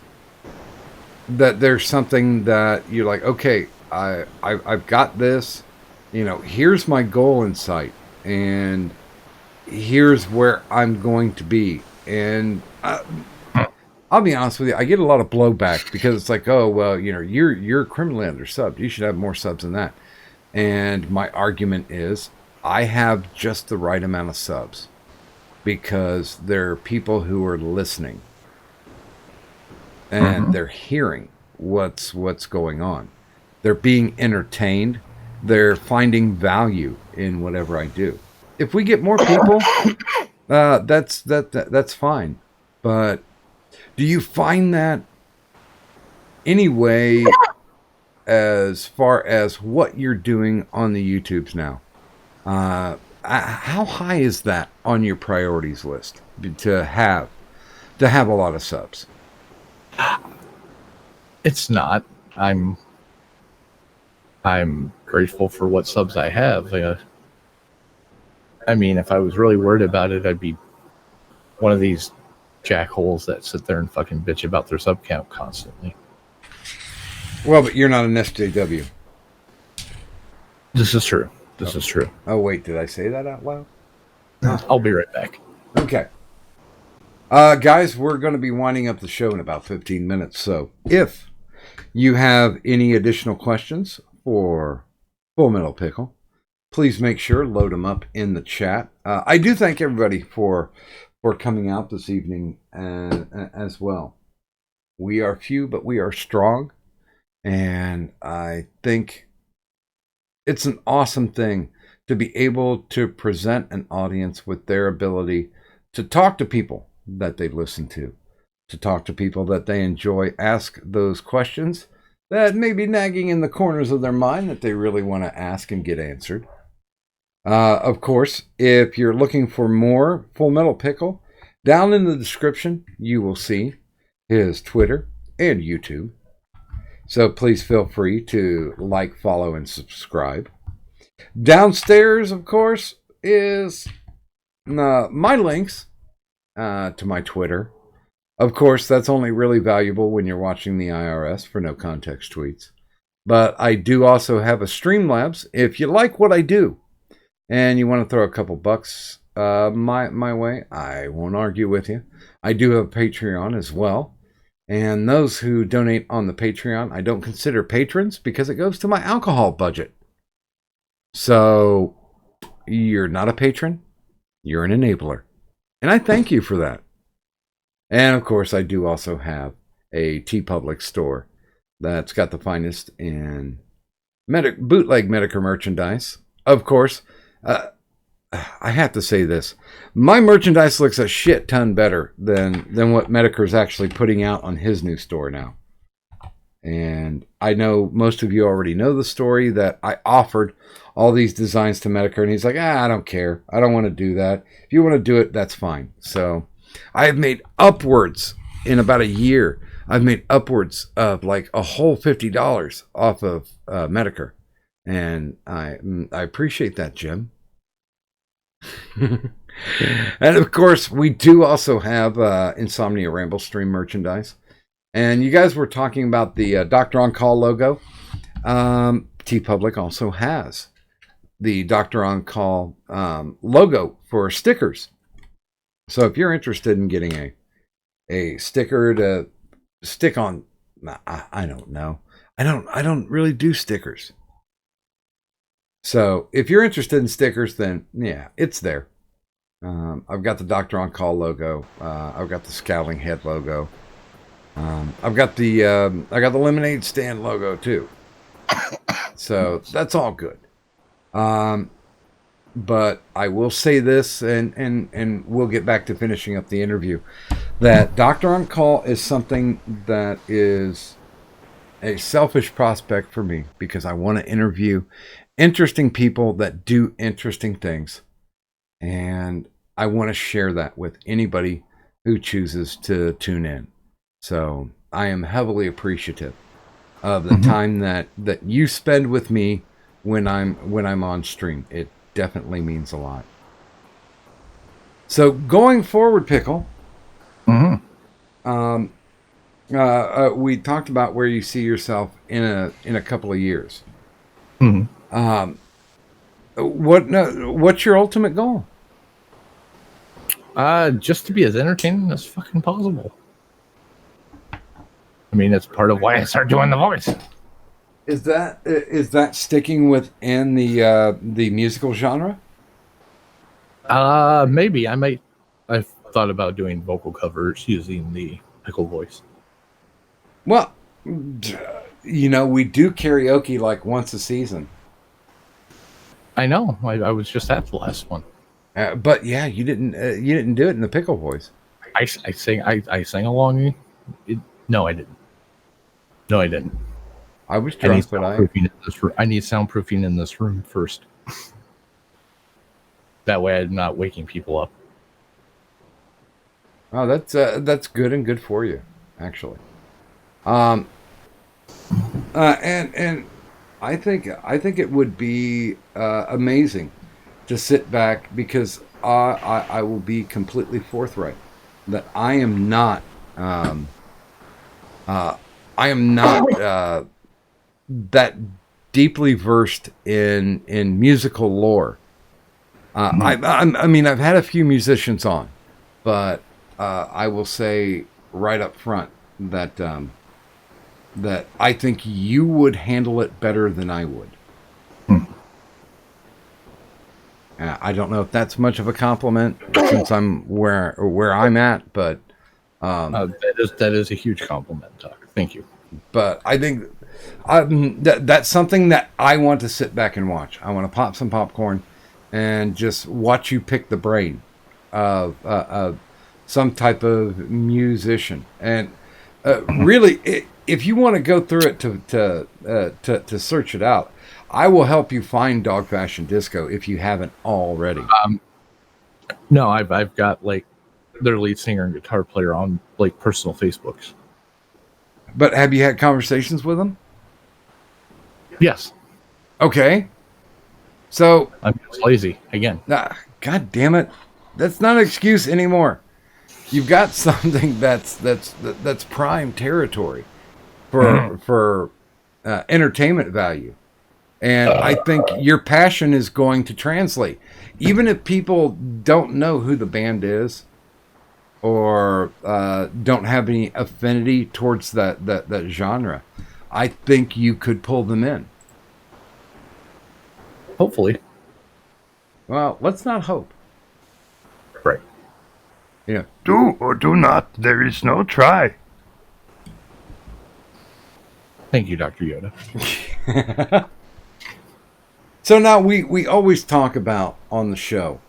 that there's something that you're like, okay, I've got this, here's my goal in sight, and here's where I'm going to be. And I'll be honest with you, I get a lot of blowback because it's like, oh, well, you're criminally undersubbed. You should have more subs than that. And my argument is, I have just the right amount of subs because there are people who are listening and they're hearing what's going on. They're being entertained. They're finding value in whatever I do. If we get more people, that's fine. But do you find that anyway, as far as what you're doing on the YouTubes now? How high is that on your priorities list to have a lot of subs? It's not. I'm grateful for what subs I have. If I was really worried about it, I'd be one of these jackholes that sit there and fucking bitch about their sub count constantly. Well, but you're not an SJW. This is true. This is true. Oh, wait, did I say that out loud? I'll be right back. Okay. Guys, we're going to be winding up the show in about 15 minutes. So if you have any additional questions for Full Metal Pickle, please make sure load them up in the chat. I do thank everybody for coming out this evening as well. We are few, but we are strong. And I think it's an awesome thing to be able to present an audience with their ability to talk to people that they listen to talk to people that they enjoy, ask those questions that may be nagging in the corners of their mind that they really want to ask and get answered. Of course, if you're looking for more Full Metal Pickle, down in the description, you will see his Twitter and YouTube. So please feel free to like, follow, and subscribe. Downstairs, of course, is my links to my Twitter. Of course, that's only really valuable when you're watching the IRS for no context tweets. But I do also have a Streamlabs. If you like what I do and you want to throw a couple bucks my way, I won't argue with you. I do have a Patreon as well. And those who donate on the Patreon, I don't consider patrons because it goes to my alcohol budget. So you're not a patron, you're an enabler. And I thank you for that. And of course, I do also have a TeePublic store that's got the finest in bootleg Medicare merchandise. Of course, I have to say this. My merchandise looks a shit ton better than what Medicare's actually putting out on his new store now. And I know most of you already know the story that I offered all these designs to Medicare, and he's like, I don't care. I don't want to do that. If you want to do it, that's fine. So I have made upwards, in about a year, I've made upwards of like a whole $50 off of Medicare. And I appreciate that, Jim. And of course, we do also have Insomnia Ramble Stream merchandise. And you guys were talking about the Doctor On Call logo. TeePublic also has the Doctor On Call logo for stickers. So if you're interested in getting a sticker to stick on, I don't know. I don't really do stickers. So if you're interested in stickers, then yeah, it's there. I've got the Doctor On Call logo. I've got the Scowling Head logo. I've got the lemonade stand logo too. So that's all good. But I will say this, and we'll get back to finishing up the interview, that Doctor On Call is something that is a selfish prospect for me, because I want to interview interesting people that do interesting things. And I want to share that with anybody who chooses to tune in. So I am heavily appreciative of the time that you spend with me when I'm on stream. It definitely means a lot. So going forward, Pickle, we talked about where you see yourself in a couple of years. What's your ultimate goal? Just to be as entertaining as fucking possible. I mean, it's part of why I started doing the voice. Is that sticking within the musical genre? Maybe I might. I've thought about doing vocal covers using the pickle voice. Well, we do karaoke like once a season. I know. I was just at the last one. But yeah, you didn't do it in the pickle voice. I sang along. No, I didn't. No, I didn't. I was drunk, but I need soundproofing in this room first. That way, I'm not waking people up. Oh, that's good and good for you, actually. And I think it would be amazing to sit back, because I will be completely forthright that I am not that deeply versed in musical lore. I mean, I've had a few musicians on, but I will say right up front that that I think you would handle it better than I would. I don't know if that's much of a compliment since I'm where I'm at, but that is a huge compliment, Doc. Thank you. But I think that's something that I want to sit back and watch. I want to pop some popcorn and just watch you pick the brain of some type of musician. And really, if you want to go through it to search it out, I will help you find Dog Fashion Disco if you haven't already. No, I've got like their lead singer and guitar player on like personal Facebooks. But have you had conversations with them? Yes. Okay. So I'm just lazy again. God damn it! That's not an excuse anymore. You've got something that's prime territory for entertainment value, and I think your passion is going to translate, even if people don't know who the band is, or don't have any affinity towards that genre. I think you could pull them in. Hopefully. Well, let's not hope. Right. Yeah. Do or do not. There is no try. Thank you, Dr. Yoda. So now we always talk about on the show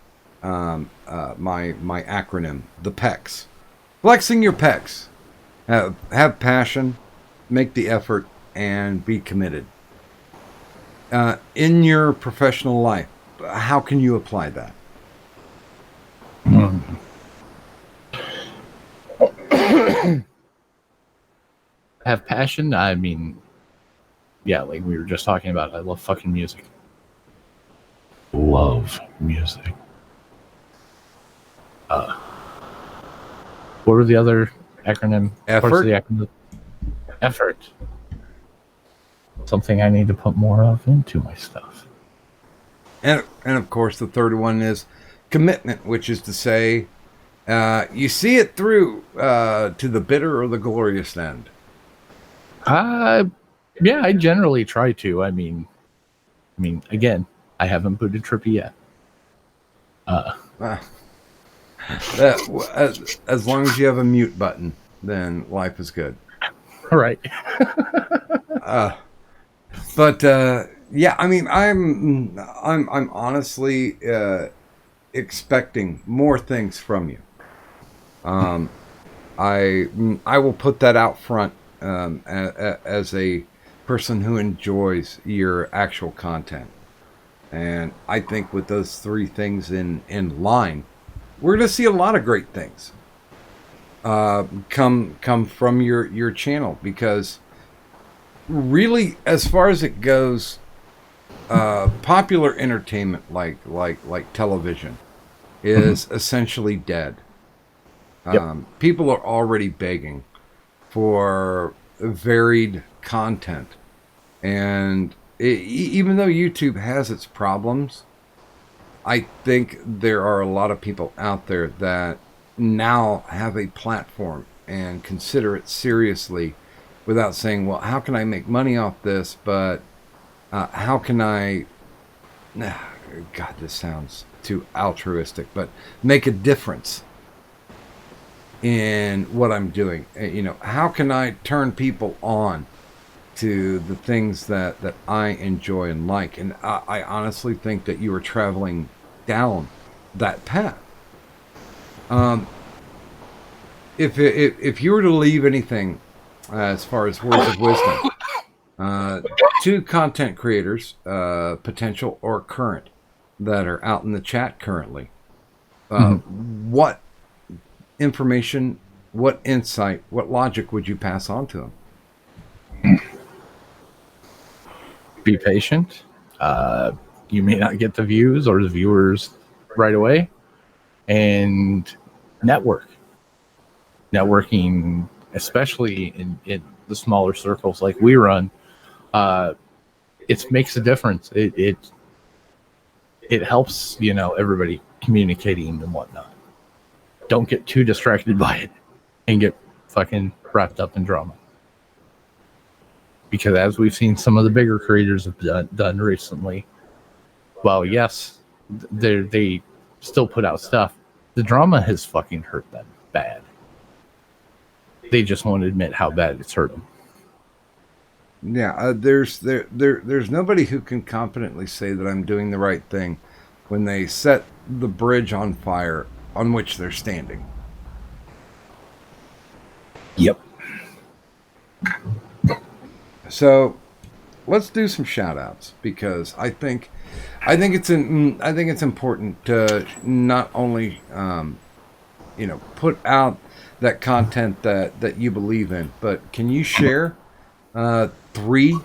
my acronym, the PECs. Flexing your pecs. Have passion, make the effort, and be committed. In your professional life, how can you apply that? Have passion? I mean, yeah, like we were just talking about, I love fucking music. Love music. What were the other acronym? Parts of Effort. the acronym? Effort. Something I need to put more of into my stuff. And of course, the third one is commitment, which is to say, you see it through to the bitter or the glorious end. Yeah, I generally try to. I mean, again, I haven't booted Trippy yet. As long as you have a mute button, then life is good. All right. But yeah, I mean, I'm honestly expecting more things from you. I will put that out front as a person who enjoys your actual content, and I think with those three things in line, we're going to see a lot of great things come from your channel, because really, as far as it goes, popular entertainment like television is essentially dead. People are already begging for varied content, and even though YouTube has its problems, I think there are a lot of people out there that now have a platform and consider it seriously, without saying, well, how can I make money off this? But how can I, God, this sounds too altruistic, but make a difference in what I'm doing? How can I turn people on to the things that I enjoy and like? And I honestly think that you are traveling down that path. If you were to leave anything as far as words of wisdom to content creators, potential or current, that are out in the chat currently, what information, what insight, what logic would you pass on to them? Be patient. You may not get the views or the viewers right away, and networking, especially in the smaller circles like we run, it makes a difference. It helps, everybody communicating and whatnot. Don't get too distracted by it and get fucking wrapped up in drama. Because as we've seen some of the bigger creators have done recently, well, yes, they still put out stuff. The drama has fucking hurt them bad. They just won't admit how bad it's hurt them. Yeah, there's nobody who can confidently say that I'm doing the right thing when they set the bridge on fire on which they're standing. Yep. So let's do some shout outs, because I think it's important to not only put out that content that you believe in, but can you share 3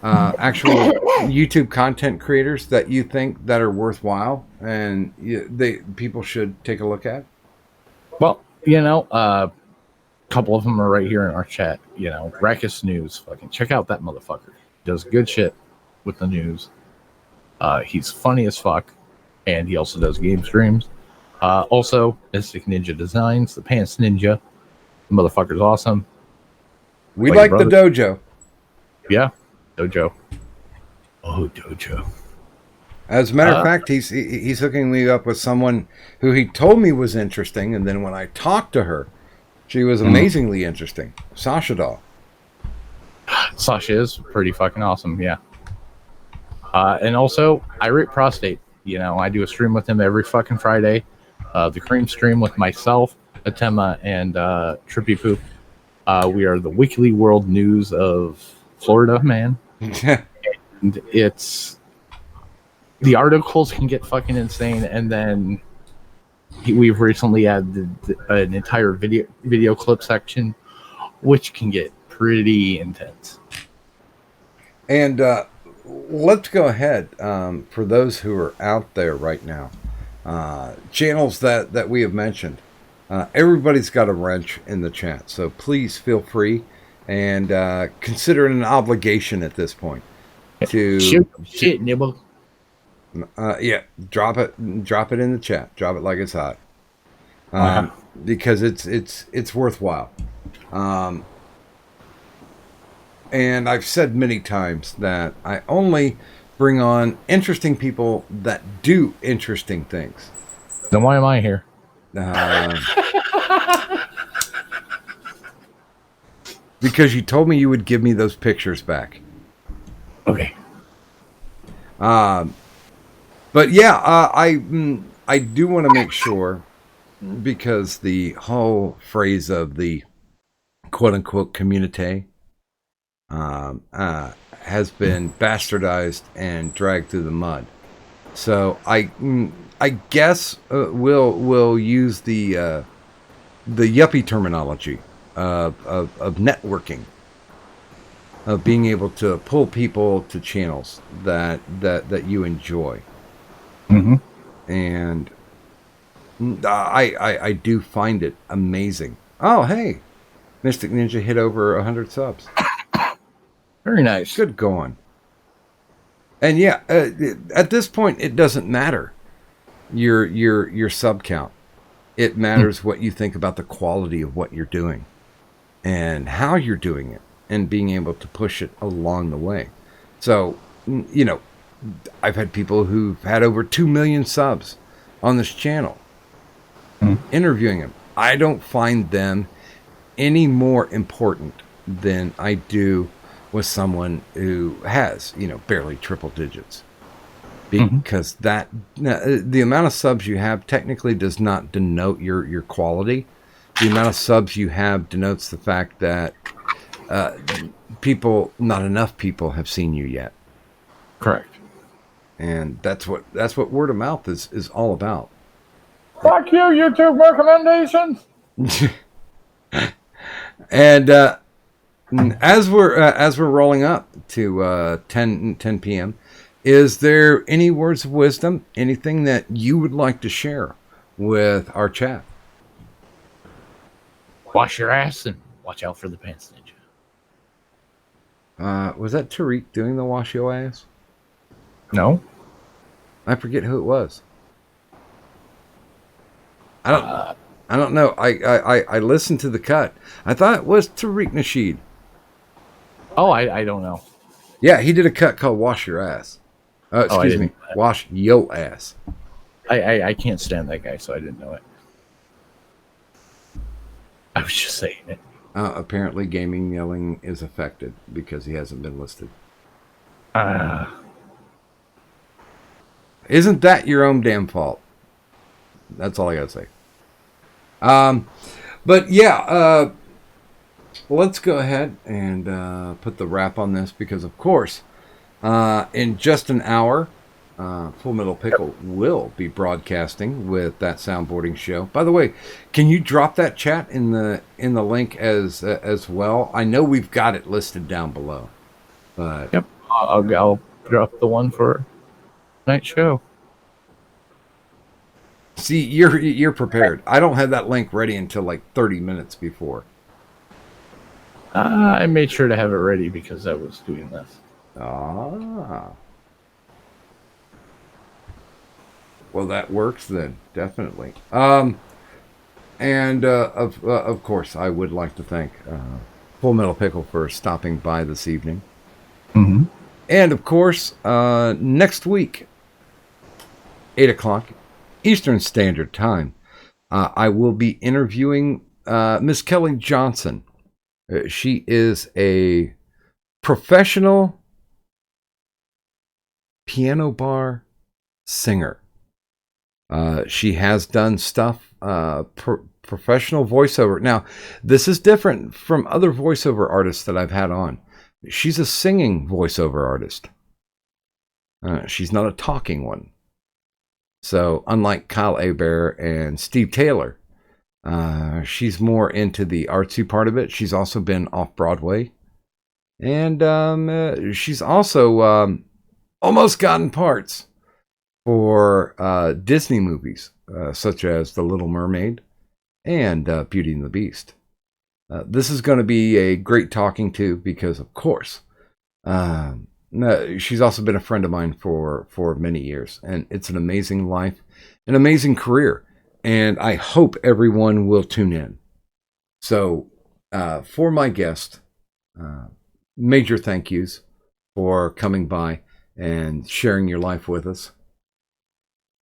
actual YouTube content creators that you think that are worthwhile and people should take a look at? Well, a couple of them are right here in our chat. Rackus News, fucking check out that motherfucker. He does good shit with the news. He's funny as fuck, and he also does game streams. Also, Mystic Ninja Designs, the Pants Ninja. The motherfucker's awesome. We like the dojo. Yeah, dojo. Oh, dojo. As a matter of fact, he's hooking me up with someone who he told me was interesting, and then when I talked to her, she was amazingly interesting. Sasha Doll. Sasha is pretty fucking awesome, yeah. And also, Irate Prostate. I do a stream with him every fucking Friday. The cream stream with myself, Atema, and Trippy Poop. We are the weekly world news of Florida, man. And the articles can get fucking insane, and then we've recently added an entire video clip section, which can get pretty intense. And let's go ahead, for those who are out there right now channels that we have mentioned. Everybody's got a wrench in the chat, so please feel free and consider it an obligation at this point to Shoot shit, nibble. yeah, drop it in the chat. Drop it like it's hot, because it's worthwhile. And I've said many times that I only bring on interesting people that do interesting things. Then why am I here? Because you told me you would give me those pictures back. Okay. But yeah, I do want to make sure, because the whole phrase of the quote unquote community has been bastardized and dragged through the mud. So I guess we'll use the yuppie terminology of networking, of being able to pull people to channels that you enjoy. Mm-hmm. And I do find it amazing. Oh, hey, Mystic Ninja hit over 100 subs. Very nice. Good going. And yeah, at this point, it doesn't matter your sub count. It matters what you think about the quality of what you're doing and how you're doing it, and being able to push it along the way. So, you know, I've had people who've had over 2 million subs on this channel, interviewing them. I don't find them any more important than I do with someone who has, barely triple digits. Because the amount of subs you have technically does not denote your quality. The amount of subs you have denotes the fact that not enough people have seen you yet. Correct. And that's what word of mouth is all about. Fuck you, YouTube recommendations. And as we're rolling up to 10 p.m., is there any words of wisdom, anything that you would like to share with our chat? Wash your ass and watch out for the pants ninja. Was that Tariq doing the wash your ass? No. I forget who it was. I don't know. I listened to the cut. I thought it was Tariq Nasheed. Oh, I don't know. Yeah, he did a cut called "Wash Your Ass." Excuse me, "Wash Yo Ass." I can't stand that guy, so I didn't know it. I was just saying it. Apparently, gaming yelling is affected because he hasn't been listed. Isn't that your own damn fault? That's all I gotta say. But yeah, let's go ahead and put the wrap on this, because of course, in just an hour, Full Metal Pickle will be broadcasting with that soundboarding show. By the way, can you drop that chat in the link as well? I know we've got it listed down below, but yep, I'll drop the one for tonight's show. See, you're prepared. I don't have that link ready until like 30 minutes before. I made sure to have it ready because I was doing this. Ah. Well, that works then, definitely. And of course, I would like to thank Full Metal Pickle for stopping by this evening. Mm-hmm. And of course, next week, 8 o'clock Eastern Standard Time, I will be interviewing Miss Kelly Johnson. She is a professional piano bar singer. She has done stuff, professional voiceover. Now, this is different from other voiceover artists that I've had on. She's a singing voiceover artist. She's not a talking one. So, unlike Kyle Hebert and Steve Taylor, she's more into the artsy part of it. She's also been off Broadway. And she's also almost gotten parts for Disney movies, such as The Little Mermaid and Beauty and the Beast. This is going to be a great talking to because, of course, she's also been a friend of mine for many years, and it's an amazing life, an amazing career, and I hope everyone will tune in. So, for my guest, major thank yous for coming by and sharing your life with us.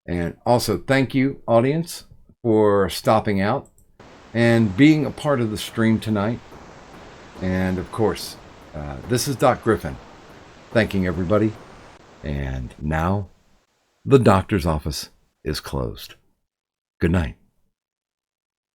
And also, thank you, audience, for stopping out and being a part of the stream tonight. And of course, this is DocGriffon, thanking everybody. And now, the doctor's office is closed. Good night.